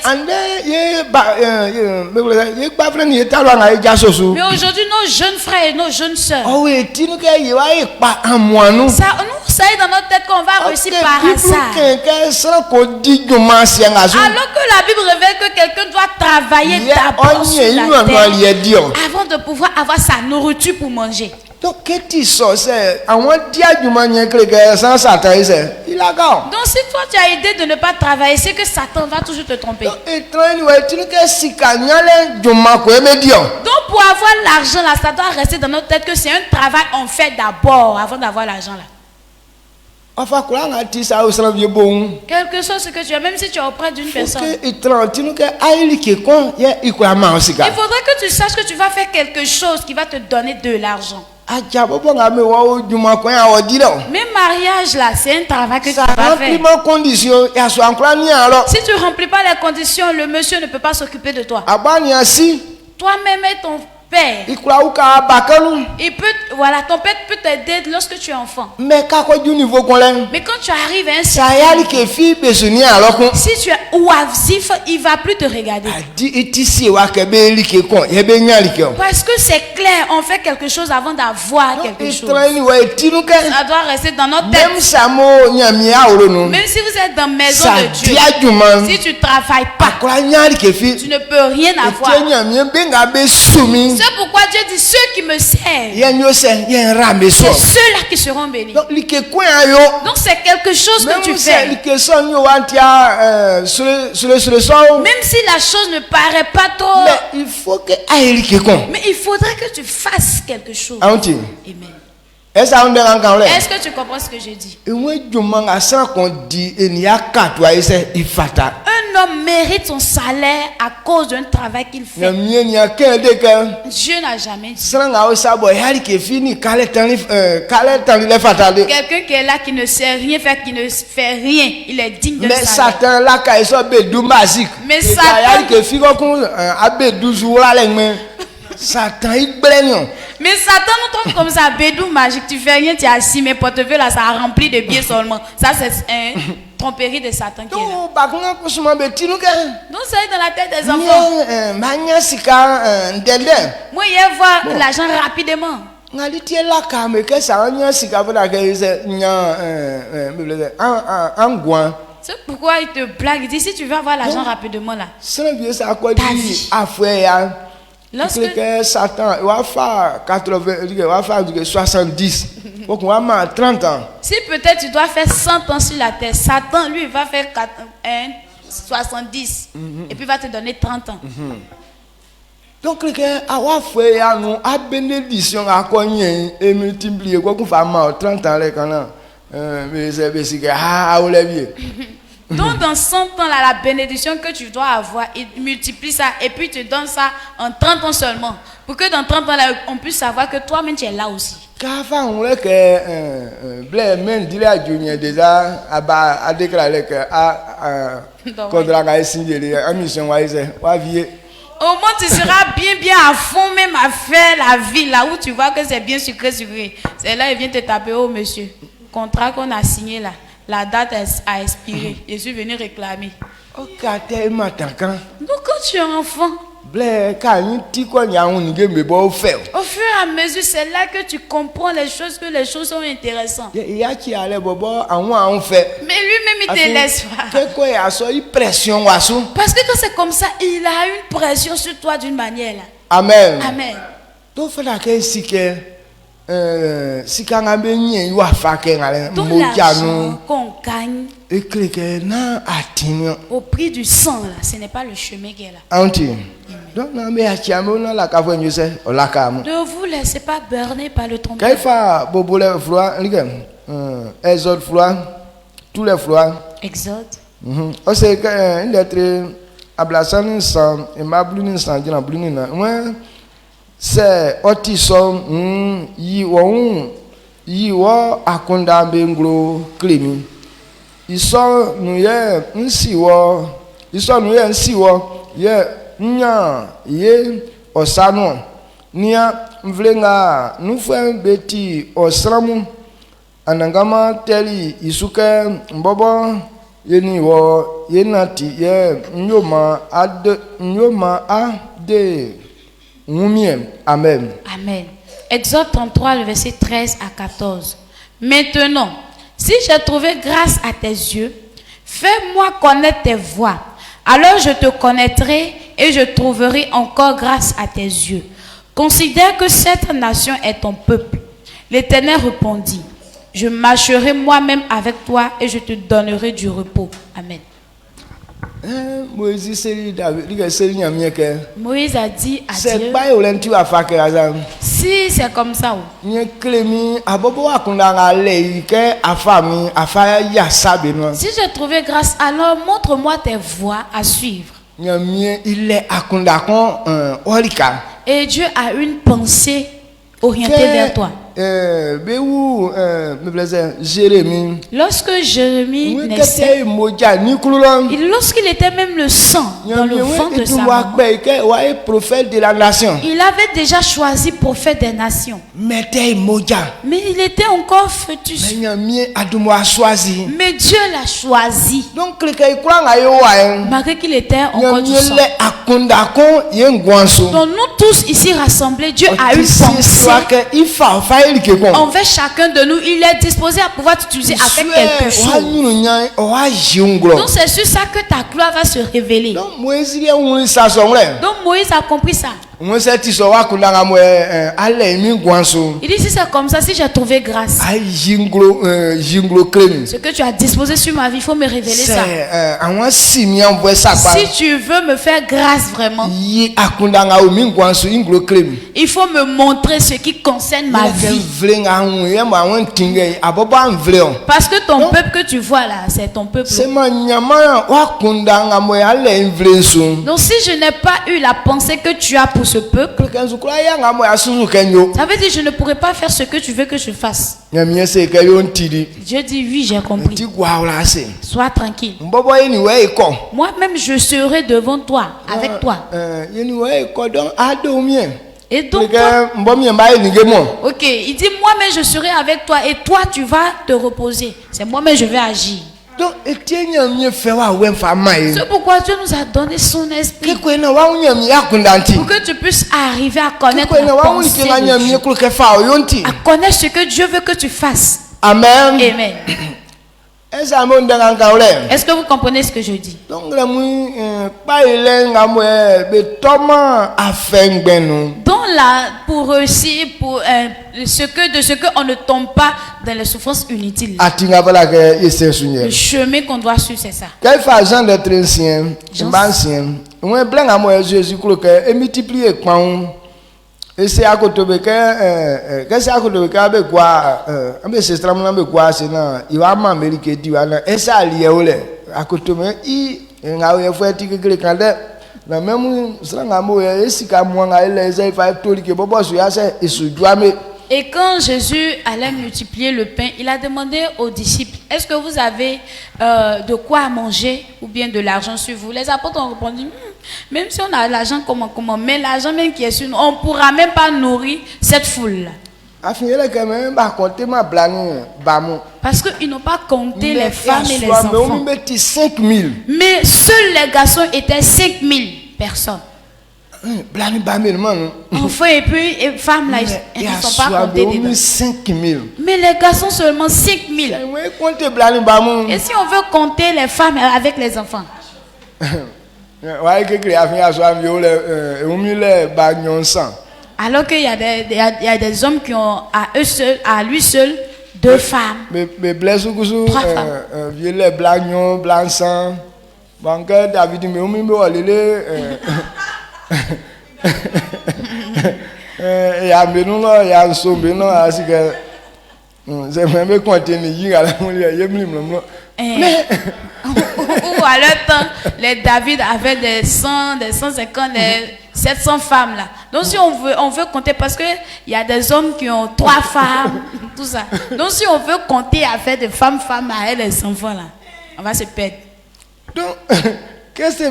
Mais aujourd'hui, nos jeunes frères et nos jeunes sœurs, ça est dans notre tête qu'on va réussir par hasard. Alors que la Bible révèle que quelqu'un doit travailler d'abord sur la terre avant de pouvoir avoir sa nourriture pour manger. Donc si toi tu as idée de ne pas travailler, c'est que Satan va toujours te tromper. Donc pour avoir l'argent là, ça doit rester dans notre tête que c'est un travail on fait d'abord avant d'avoir l'argent là. Quelque chose que tu as, même si tu es auprès d'une personne. Il faudrait que tu saches que tu vas faire quelque chose qui va te donner de l'argent. Mais mariage là, c'est un travail que tu vas faire. Si tu ne remplis pas les conditions, le monsieur ne peut pas s'occuper de toi. Toi-même et ton père. Il peut, voilà, ton père peut t'aider lorsque tu es enfant. Mais quand tu arrives à un certain niveau, si tu es oisif, il ne va plus te regarder. Parce que c'est clair, on fait quelque chose avant d'avoir quelque chose. Ça doit rester dans notre tête. Même si vous êtes dans la maison de Dieu, si tu ne travailles pas, tu ne peux rien avoir. C'est pourquoi Dieu dit ceux qui me servent, c'est ceux-là qui seront bénis. Donc c'est quelque chose que tu fais. Même si la chose ne paraît pas trop, mais il faudrait que tu fasses quelque chose. Amen. Est-ce que tu comprends ce que je dis? Un homme mérite son salaire à cause d'un travail qu'il fait. Dieu n'a jamais dit. Quelqu'un qui est là, qui ne sait rien faire, qui ne fait rien, il est digne de salaire. Mais mais Satan nous trouve comme ça, bédou magique, tu fais rien, tu es assis, mais portefeuille là, ça a rempli de billets seulement. Ça, c'est tromperie de Satan qui est là. Donc, ça est dans la tête des enfants. Moi, hier, voir l'argent rapidement. C'est pourquoi il te blague. Il dit, si tu veux avoir l'argent rapidement là, ta vie. Lorsque Satan va faire 70, 30 ans. Si peut-être tu dois faire 100 ans sur la terre, Satan lui va faire 70 et puis va te donner 30 ans. Donc quelqu'un a fait à bénédiction à cogner et multiplier quoi qu'on fait 30 ans là quand mais c'est donc dans 100 ans là, la bénédiction que tu dois avoir, il multiplie ça et puis tu donnes ça en 30 ans seulement. Pour que dans 30 ans là, on puisse savoir que toi-même tu es là aussi. Qu'avant on voulait que Blaise dit à Junior déjà a déclaré que contre la signé la mission au moins tu seras bien à fond même à faire la vie là où tu vois que c'est bien sucré. C'est là il vient te taper, oh monsieur, contrat qu'on a signé là. La date a expiré. Je suis venu réclamer. Donc quand tu es enfant, au fur et à mesure, c'est là que tu comprends les choses, que les choses sont intéressantes. Mais lui-même, il te laisse pas. Parce que quand c'est comme ça, il a une pression sur toi d'une manière là. Amen. Amen. Donc l'argent qu'on gagne au prix du sang là, ce n'est pas le chemin qui est là. Ne vous laissez pas berner par le trompeur. Exode. C'est otison yiwo akunda benglo klemi iso nuye nsiwo ye nya ye osano nia mvlenga nufe beti osramu anangama teli isuke mbobo yeniwo yenati ye nyoma ade Amen. Amen. Exode 33, le verset 13 à 14. Maintenant, si j'ai trouvé grâce à tes yeux, fais-moi connaître tes voies. Alors je te connaîtrai et je trouverai encore grâce à tes yeux. Considère que cette nation est ton peuple. L'Éternel répondit, je marcherai moi-même avec toi et je te donnerai du repos. Amen. Moïse a dit à Dieu, si c'est comme ça, si j'ai trouvé grâce, alors montre-moi tes voies à suivre. Et Dieu a une pensée orientée vers toi. Lorsque Jérémie naissait, lorsqu'il était même le sang dans le ventre de sa maman, il avait déjà choisi prophète des nations. Mais il était encore fœtus. Mais Dieu l'a choisi. Malgré qu'il était encore du sang. Donc nous tous ici rassemblés, Dieu a une pensée envers chacun de nous. Il est disposé à pouvoir t'utiliser avec quelque chose. Donc c'est sur ça que ta gloire va se révéler. Donc Moïse a compris ça. Il dit si c'est comme ça, si j'ai trouvé grâce, ce que tu as disposé sur ma vie, il faut me révéler ça. Si tu veux me faire grâce vraiment, il faut me montrer ce qui concerne ma vie. Parce que ton peuple que tu vois là, c'est ton peuple. Donc si je n'ai pas eu la pensée que tu as pour ce peuple, ça veut dire je ne pourrais pas faire ce que tu veux que je fasse. Dieu dit oui, j'ai compris. Sois tranquille. Moi-même je serai devant toi, avec toi. Et donc toi, ok, il dit moi-même je serai avec toi et toi tu vas te reposer. C'est moi-même je vais agir. C'est pourquoi Dieu nous a donné son esprit pour que tu puisses arriver à connaître la pensée de Dieu, à connaître ce que Dieu veut que tu fasses. Amen. Amen. Est-ce que vous comprenez ce que je dis? Donc là, pour réussir, pour ce que on ne tombe pas dans les souffrances inutiles. Le chemin qu'on doit suivre, c'est ça. Et c'est à côté de qu'est-ce à côté de Kabe quoi c'est extrêmement quoi c'est non il va m'américain dit et ça lié à côté de il a fait que quand la même strangamo et si comme moi les il fait tout que bobo sur ça et sur doit. Et quand Jésus allait multiplier le pain, il a demandé aux disciples, est-ce que vous avez de quoi manger ou bien de l'argent sur vous? Les apôtres ont répondu, même si on a l'argent, comment, mais l'argent même qui est sur nous, on ne pourra même pas nourrir cette foule-là. Parce qu'ils n'ont pas compté les femmes et les enfants. Mais seuls les garçons étaient 5000 personnes. Enfants et puis et femmes là, ils ne sont pas comptés dedans. Mais les garçons seulement 5000. Et si on veut compter les femmes avec les enfants? Alors qu'il y a des hommes qui ont à lui seul 2 femmes, 3 femmes. Ou à leur temps, les David avaient des 100, des 150, des 700 femmes là. Donc si on veut compter, parce que il y a des hommes qui ont 3 femmes, tout ça. Donc si on veut compter à faire des femmes à les enfants là, on va se perdre. Donc qu'est-ce que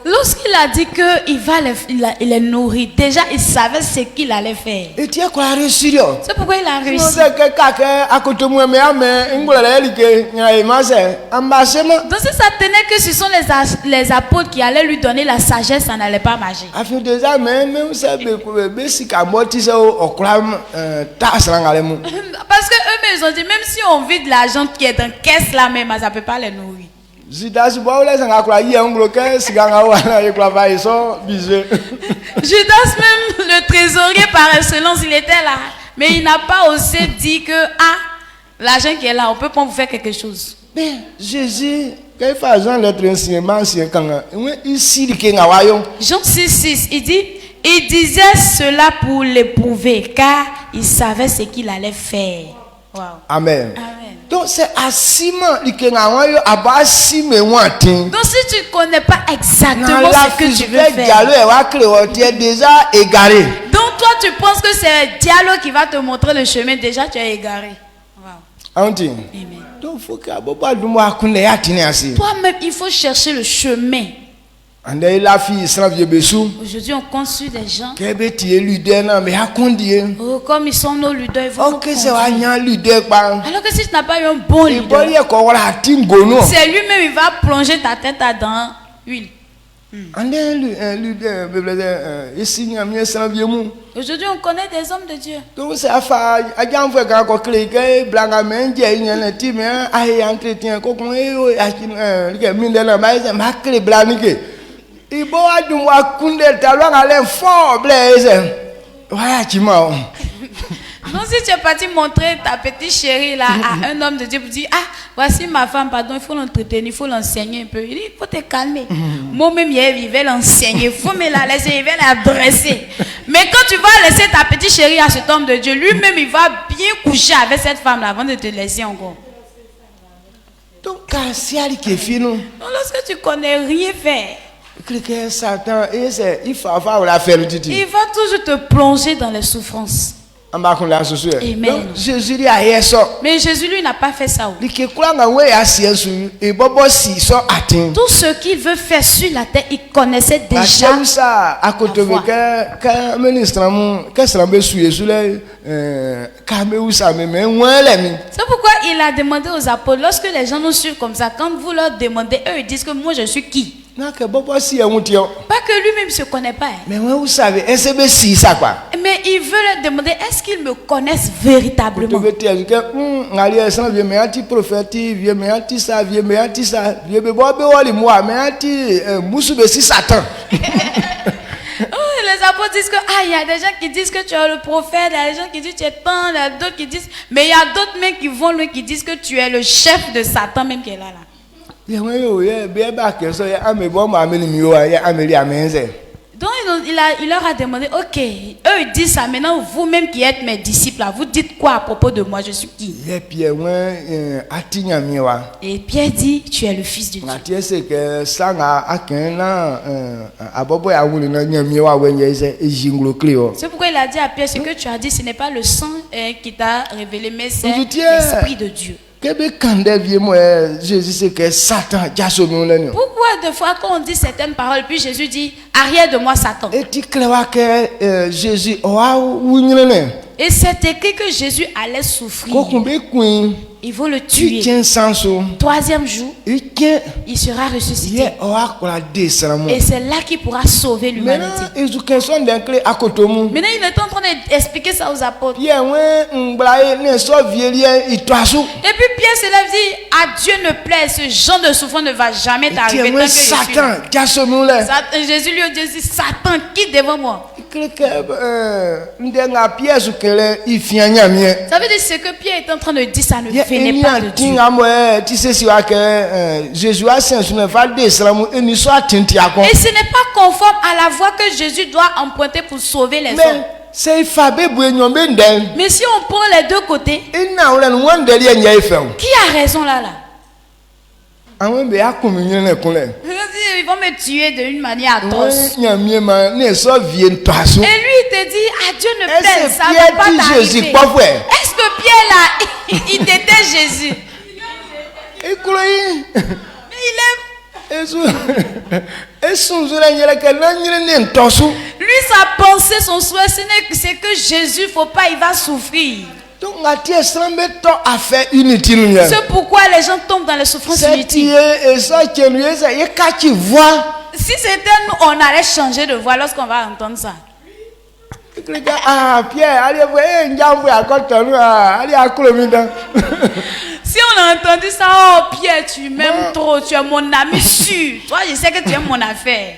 lorsqu'il a dit qu'il il les nourrir, déjà il savait ce qu'il allait faire. C'est pourquoi il a réussi. Donc si ça tenait que ce sont les apôtres qui allaient lui donner la sagesse, ça n'allait pas marcher. Parce que eux-mêmes ils ont dit, même si on vide l'argent qui est dans la caisse là même, ça ne peut pas les nourrir. Judas même, le trésorier par excellence, il était là. Mais il n'a pas osé dire que L'argent qui est là, on peut pas vous faire quelque chose. Mais Jésus, quand il fait Jean l'être enseignement, c'est quand ici, Jean 6,6, il dit, il disait cela pour l'éprouver, car il savait ce qu'il allait faire. Wow. Amen. Amen. Donc c'est asima donc si tu ne connais pas exactement ce que tu veux faire, tu es déjà égaré. donc toi tu penses que c'est le dialogue qui va te montrer le chemin, déjà tu es égaré. Wow. Amen. Donc faut que toi-même il faut chercher le chemin. Aujourd'hui on construit des gens. Oh, comme ils sont nos leaders, ils vont nous conduire. Alors que si tu n'as pas eu un bon leader, c'est lui-même il va plonger ta tête dans l'huile. Aujourd'hui on connaît des hommes de Dieu. Non, si tu es parti montrer ta petite chérie là à un homme de Dieu pour dire ah voici ma femme, pardon, il faut l'entretenir, il faut l'enseigner un peu. Il dit il faut te calmer. Moi-même il vais l'enseigner, il faut me la laisser, il va l'adresser. Mais quand tu vas laisser ta petite chérie à cet homme de Dieu, lui-même il va bien coucher avec cette femme là avant de te laisser encore. Donc lorsque tu connais rien faire, Satan, il va toujours te plonger dans les souffrances. Amen. Jésus mais Jésus lui n'a pas fait ça. Tout ce qu'il veut faire sur la terre, il connaissait déjà. C'est pourquoi il a demandé aux apôtres, lorsque les gens nous suivent comme ça, quand vous leur demandez, eux ils disent que moi je suis qui? Pas que lui-même ne se connaît pas. Mais vous savez, mais il veut leur demander, est-ce qu'ils me connaissent véritablement? Les apôtres disent que il y a des gens qui disent que tu es le prophète, il y a des gens qui disent que tu es tant, il y a d'autres qui disent, mais il y a d'autres même qui vont loin qui disent que tu es le chef de Satan même qui est là. Donc il leur a demandé, ok, eux ils disent ça, maintenant vous-même qui êtes mes disciples, là, vous dites quoi à propos de moi, je suis qui? Et Pierre dit, tu es le fils de Dieu. C'est pourquoi il a dit à Pierre, ce que tu as dit, ce n'est pas le sang qui t'a révélé, mais c'est l'Esprit de Dieu. Pourquoi de fois quand on dit certaines paroles, puis Jésus dit arrière de moi Satan? Et c'est écrit que Jésus allait souffrir. Ils vont le tuer. Troisième jour, il sera ressuscité. Et c'est là qu'il pourra sauver l'humanité. Maintenant, il est en train d'expliquer ça aux apôtres. Et puis Pierre se lève et dit, à Dieu ne plaît, ce genre de souffrance ne va jamais t'arriver. Jésus lui a dit, Satan, quitte devant moi. Ça veut dire ce que Pierre est en train de dire, ça ne venait pas de Dieu. Et ce n'est pas conforme à la voie que Jésus doit emprunter pour sauver les hommes. Mais si on prend les deux côtés, qui a raison là? Ils vont me tuer d'une manière atroce. Et lui il te dit, à Dieu ne plaît, ça ne va pas t'arriver. Est-ce que Pierre là, il était Jésus? Mais il aime. Lui sa pensée, son souhait, c'est que Jésus, il ne faut pas, il va souffrir. C'est pourquoi les gens tombent dans les souffrances inutiles. Si c'était nous, on allait changer de voix lorsqu'on va entendre ça. Si on a entendu ça, oh Pierre, tu m'aimes trop, tu es mon ami sûr. Toi, je sais que tu aimes mon affaire.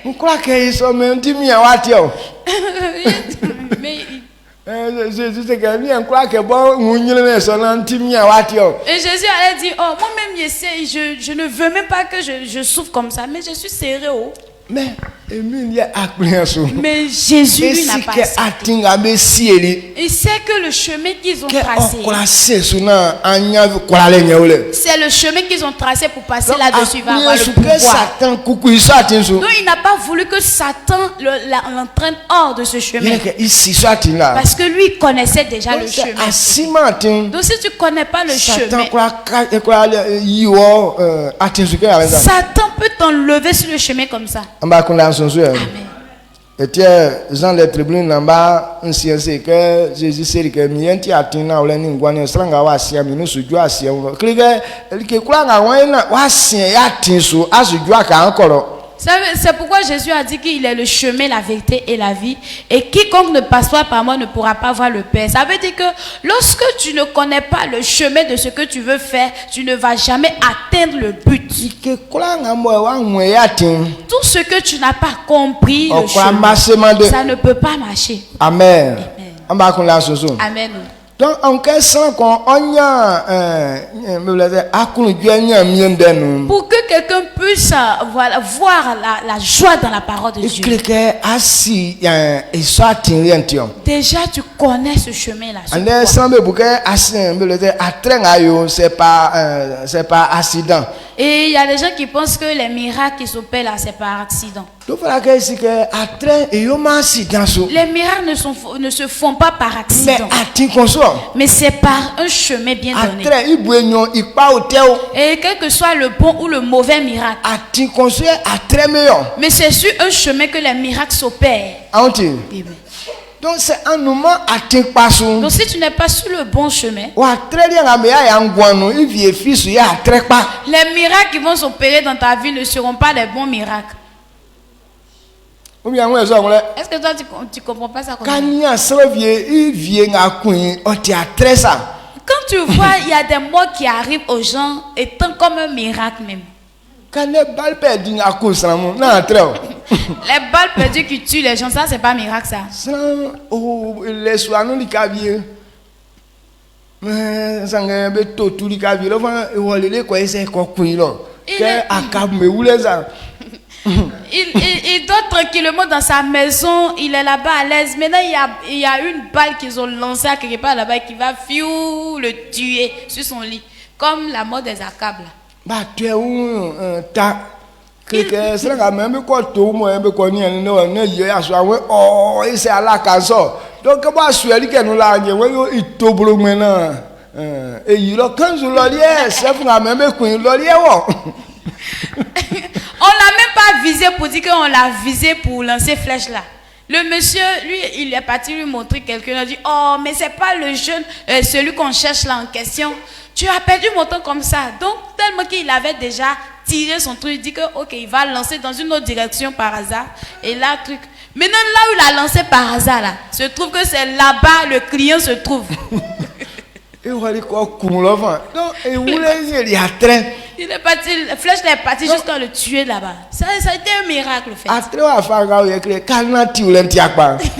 Mais Jésus c'est que lui croit que bon et Jésus allait dire, oh moi-même je ne veux même pas que je souffre comme ça, mais je suis serré. Mais Jésus lui n'a pas accepté. Il sait que le chemin qu'ils ont tracé, c'est le chemin qu'ils ont tracé pour passer là-dessus, va avoir le pouvoir. Donc il n'a pas voulu que Satan l'entraîne hors de ce chemin. Parce que lui il connaissait déjà le chemin. Donc si tu ne connais pas le chemin, Satan peut t'enlever sur le chemin comme ça. Amen. Et Jean les tribunaux en bas, un science que Jésus sait que mienti a tina ou l'ennemi guané stranga wa sia minu sujua sia uno. Clique, que quoi nga wa sia ya tinsu asujua ka encore. C'est pourquoi Jésus a dit qu'il est le chemin, la vérité et la vie. Et quiconque ne passe pas par moi ne pourra pas voir le Père. Ça veut dire que lorsque tu ne connais pas le chemin de ce que tu veux faire, tu ne vas jamais atteindre le but. Tout ce que tu n'as pas compris, le chemin, ça ne peut pas marcher. Amen. Amen. Donc, en question qu'on pour que quelqu'un puisse voir la joie dans la parole de Dieu. Déjà, tu connais ce chemin-là. C'est pas accident. Et il y a des gens qui pensent que les miracles qui s'opèrent là, c'est par accident. Les miracles ne se font pas par accident. Mais c'est par un chemin bien donné. Et quel que soit le bon ou le mauvais miracle. Mais c'est sur un chemin que les miracles s'opèrent. Donc c'est un moment à donc si tu n'es pas sur le bon chemin, les miracles qui vont s'opérer dans ta vie ne seront pas des bons miracles. Est-ce que toi tu comprends pas ça? Quand tu vois il y a des morts qui arrivent aux gens étant comme un miracle même. Les balles perdues qui tuent les gens, ça c'est pas miracle ça. Il dort tranquillement dans sa maison, il est là-bas à l'aise. Maintenant il y a une balle qu'ils ont lancée à quelque part là-bas qui va le tuer sur son lit, comme la mort des Akab là. Donc comment suis-je que nous l'avons on l'a même pas visé pour dire qu'on l'a visé pour lancer flèche là. Le monsieur, lui, il est parti lui montrer quelqu'un. Il a dit, oh, mais c'est pas le jeune, celui qu'on cherche là en question. Tu as perdu mon temps comme ça. Donc, tellement qu'il avait déjà tiré son truc, il dit que, ok, il va lancer dans une autre direction par hasard. Et là, truc. Maintenant, là où il a lancé par hasard, là, se trouve que c'est là-bas le client se trouve. Il est parti, la flèche est partie jusqu'à le tuer là-bas. Ça a été un miracle, fait.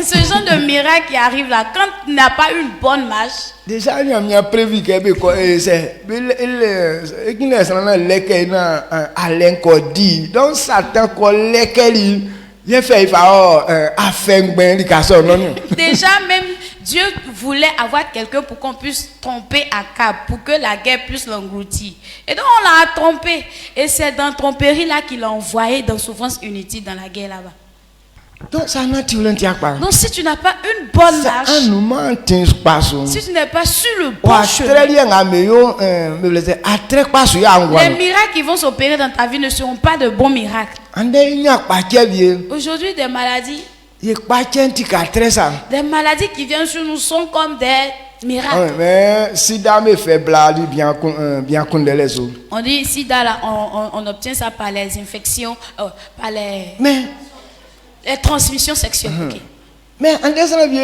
Ce genre de miracle qui arrive là, quand tu n'as pas une bonne marche. Déjà, il y a prévu que donc Satan déjà même Dieu voulait avoir quelqu'un pour qu'on puisse tromper Akab, pour que la guerre puisse l'engloutir. Et donc on l'a trompé. Et c'est dans tromperie là qu'il l'a envoyé dans souffrance inutile dans la guerre là-bas. Donc si tu n'as pas une bonne marche, si tu n'es pas sur le bon chemin, les miracles qui vont s'opérer dans ta vie ne seront pas de bons miracles. Aujourd'hui, des maladies qui viennent sur nous sont comme des miracles. On dit sida là, on obtient ça par les infections, par les transmissions sexuelles. Okay. Mais aujourd'hui, il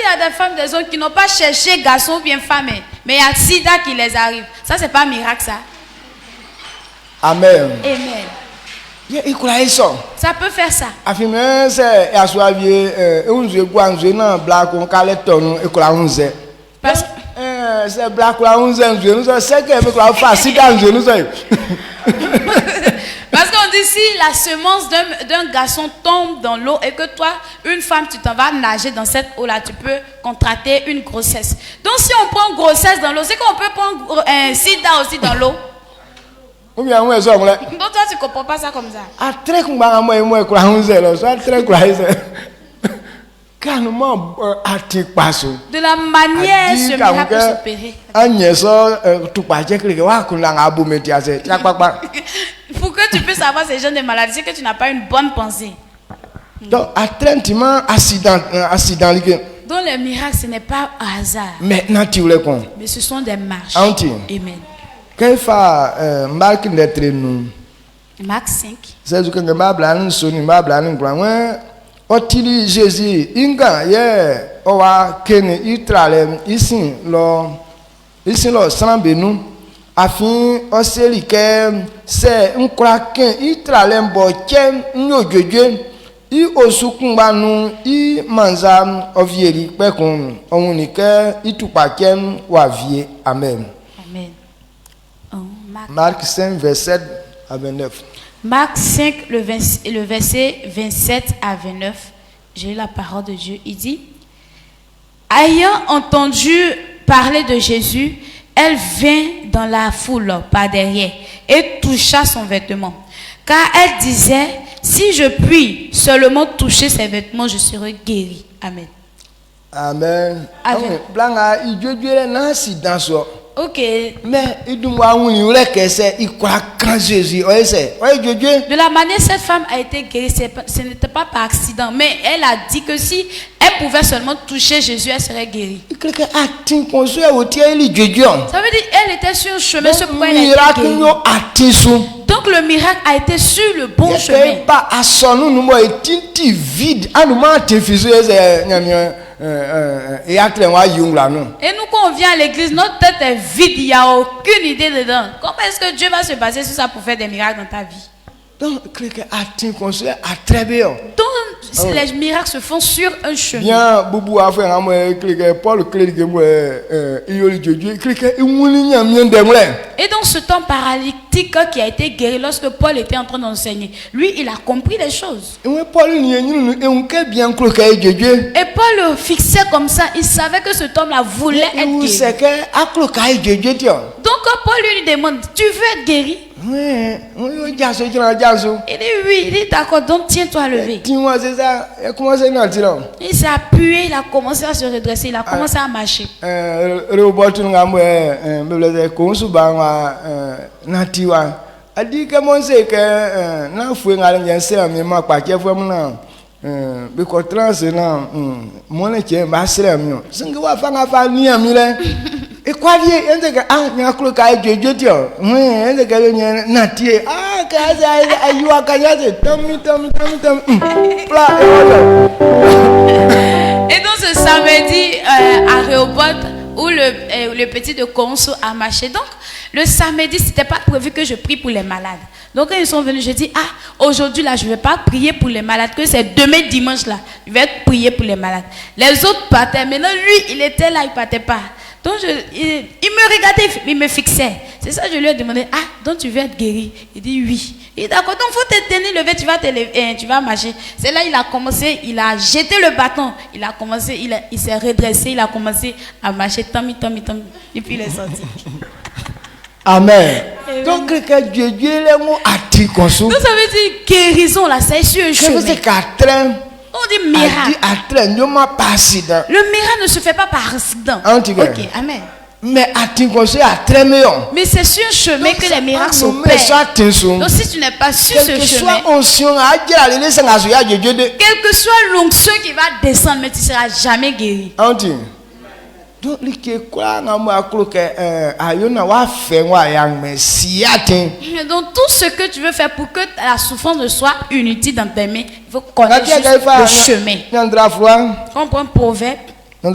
y a des femmes, des hommes qui n'ont pas cherché garçon ou bien femme, mais il y a sida qui les arrive. Ça, c'est pas un miracle, ça. Amen. Amen. Ça peut faire ça. Parce qu'on dit si la semence d'un garçon tombe dans l'eau et que toi, une femme, tu t'en vas nager dans cette eau-là, tu peux contracter une grossesse. Donc si on prend grossesse dans l'eau, c'est qu'on peut prendre un sida aussi dans l'eau. Donc toi, tu ne comprends pas ça comme ça. De la manière ce miracle peut s'opérer. Pour que tu puisses avoir ces gens de maladies, c'est que tu n'as pas une bonne pensée. Donc, donc le miracle, ce n'est pas un hasard. Mais ce sont des marches. Amen. Marc 5. Otili Jésus inga ye owa kene itralem isin lo sambenu afin oselike se nkra ken itralem bo chen nyojoje I osukunbanu I manza ovieri pekun onunike itupaken wavie. Amen. Amen. Marc 5 verset à 29. Marc 5 le verset 27 à 29. J'ai la parole de Dieu. Il dit: ayant entendu parler de Jésus, elle vint dans la foule par derrière et toucha son vêtement. Car elle disait: si je puis seulement toucher ses vêtements, je serai guéri. Amen. Amen. Amen. Ok. Mais de la manière cette femme a été guérie, ce n'était pas par accident, mais elle a dit que si elle pouvait seulement toucher Jésus, elle serait guérie. Ça veut dire qu'elle était sur un chemin, ce point elle a été guérie. Donc le miracle a été sur le bon chemin. Et nous quand on vient à l'église, notre tête est vide, il n'y a aucune idée dedans. Comment est-ce que Dieu va se baser sur ça pour faire des miracles dans ta vie? Donc les miracles se font sur un chemin. Et dans ce temps paralytique qui a été guéri lorsque Paul était en train d'enseigner, lui il a compris les choses. Et Paul le fixait comme ça, il savait que cet homme-là voulait être guéri. Donc quand Paul lui demande: tu veux être guéri? Il dit oui, il dit d'accord, donc tiens-toi levé. Il s'est appuyé, il a commencé à se redresser, il a commencé à marcher. Et quoi dire? Et donc ce samedi à Rehoboth où le petit de Konso a marché. Donc le samedi c'était pas prévu que je prie pour les malades. Donc quand ils sont venus, je dis: aujourd'hui là je vais pas prier pour les malades, que c'est demain dimanche là je vais prier pour les malades. Les autres partaient, maintenant lui il était là, il partait pas. Donc il me regardait, il me fixait. C'est ça je lui ai demandé: donc tu veux être guéri? Il dit oui. Il dit d'accord, donc faut te tenir levé, tu vas marcher. C'est là il a commencé, il a jeté le bâton, il a commencé, il s'est redressé, il a commencé à marcher, et puis il est sorti. Amen. Donc Dieu donc ça veut dire guérison là, c'est sur un chemin. On dit miracle. Le miracle ne se fait pas par accident. Ok, amen. Mais c'est sur un chemin que les miracles s'opèrent. Donc si tu n'es pas sur ce chemin, quelle que soit l'onction qui va descendre, mais tu ne seras jamais guéri. Donc tout ce que tu veux faire pour que la souffrance soit inutile dans tes mains, il faut connaître juste le chemin. On prend un proverbe. Non,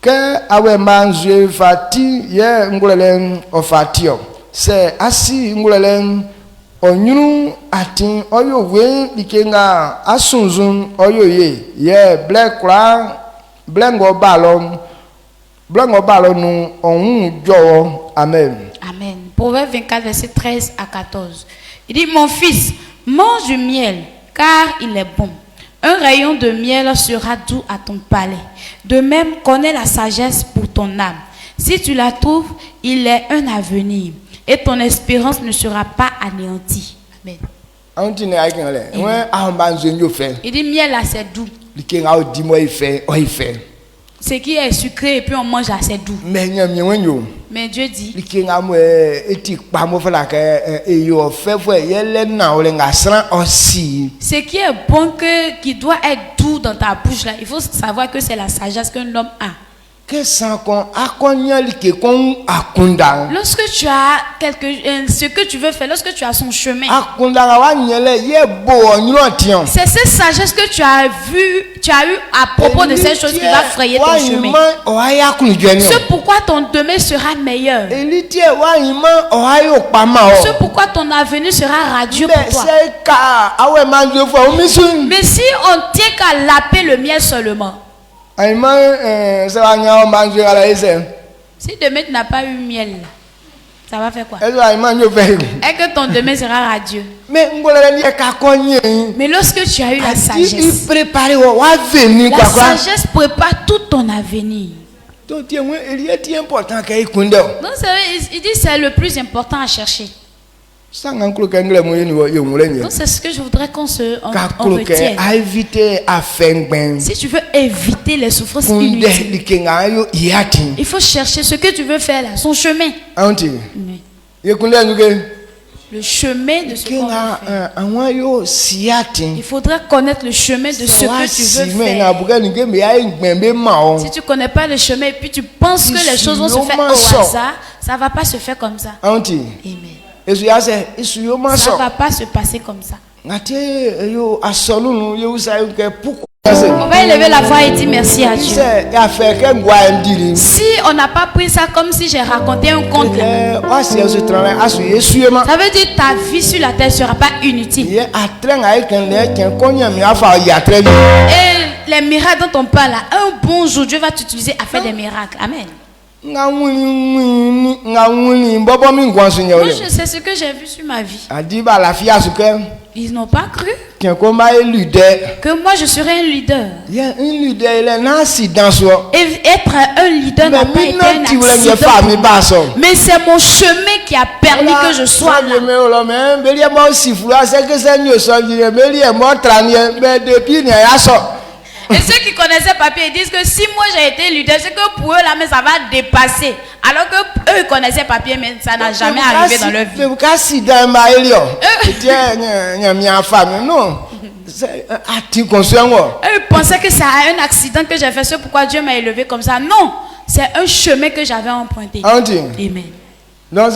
que awe manjue fati ye ngulelen ofatio c'est asi ngulelen onyunu atin oyo we likenga asunzun oyo ye blengo balon nu on jowo. Amen. Amen. Proverbe 24 verset 13 à 14. Il dit: mon fils, mange du miel car il est bon. Un rayon de miel sera doux à ton palais. De même, connais la sagesse pour ton âme. Si tu la trouves, il est un avenir et ton espérance ne sera pas anéantie. Amen. Il dit miel là c'est doux. Ce qui est sucré et puis on mange là c'est doux. Mais Dieu dit ce qui est bon qui doit être doux dans ta bouche là, il faut savoir que c'est la sagesse qu'un homme a. Lorsque tu as ce que tu veux faire, lorsque tu as son chemin, c'est cette sagesse que tu as eu à propos de ces choses qui va frayer ton chemin. C'est pourquoi ton demain sera meilleur. C'est pourquoi ton avenir sera radieux pour toi. Mais si on tient qu'à laper le miel seulement, si demain tu n'as pas eu miel, ça va faire quoi? Et que ton demain sera radieux. Mais lorsque tu as eu la sagesse, la sagesse prépare tout ton avenir. Donc il dit c'est le plus important à chercher. Donc c'est ce que je voudrais qu'on retienne. Si tu veux éviter les souffrances inutiles, il faut chercher ce que tu veux faire là, son chemin. Oui. Le chemin de ce qu'on veut faire. Il faudrait connaître le chemin de ce que tu veux faire. Si tu ne connais pas le chemin et puis tu penses que les choses vont se faire au hasard, ça ne va pas se faire comme ça. Amen. Ça ne va pas se passer comme ça. On va élever la voix et dire merci à Dieu. Si on n'a pas pris ça comme si j'ai raconté un conte, ça veut dire ta vie sur la terre ne sera pas inutile. Et les miracles dont on parle là, un bon jour Dieu va t'utiliser à faire des miracles. Amen. Moi, c'est ce que j'ai vu sur ma vie. Ils n'ont pas cru que moi je serais un leader. Et être un leader n'a pas été un accident. Mais c'est mon chemin qui a permis que je sois là. Et ceux qui connaissaient papier, ils disent que si moi j'ai été leader, c'est que pour eux là, mais ça va dépasser. Alors que eux connaissaient papier, mais ça n'a jamais arrivé dans leur vie. Eux pensaient que c'est un accident que j'ai fait, c'est pourquoi Dieu m'a élevé comme ça. Non, c'est un chemin que j'avais emprunté. Amen. Donc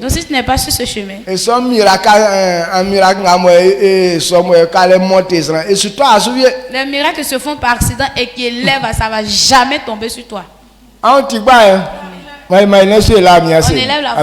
si tu n'es pas sur ce chemin, les miracles se font par accident et qui élèvent, ça ne va jamais tomber sur toi. On élève la voix.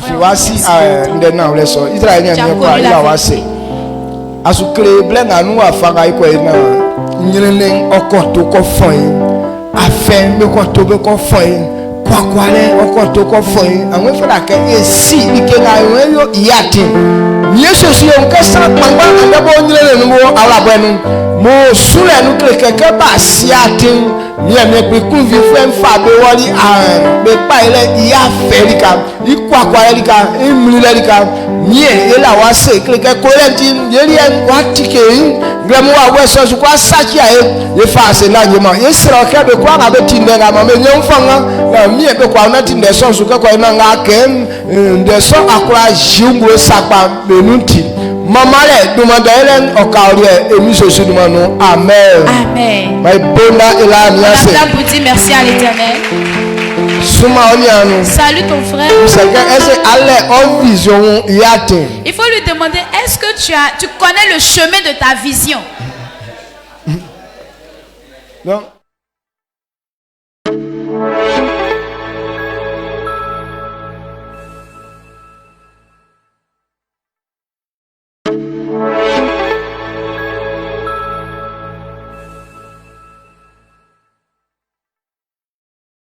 Amen. Merci à l'Éternel. Salut ton frère. Il faut lui demander, est-ce que tu connais le chemin de ta vision? Non.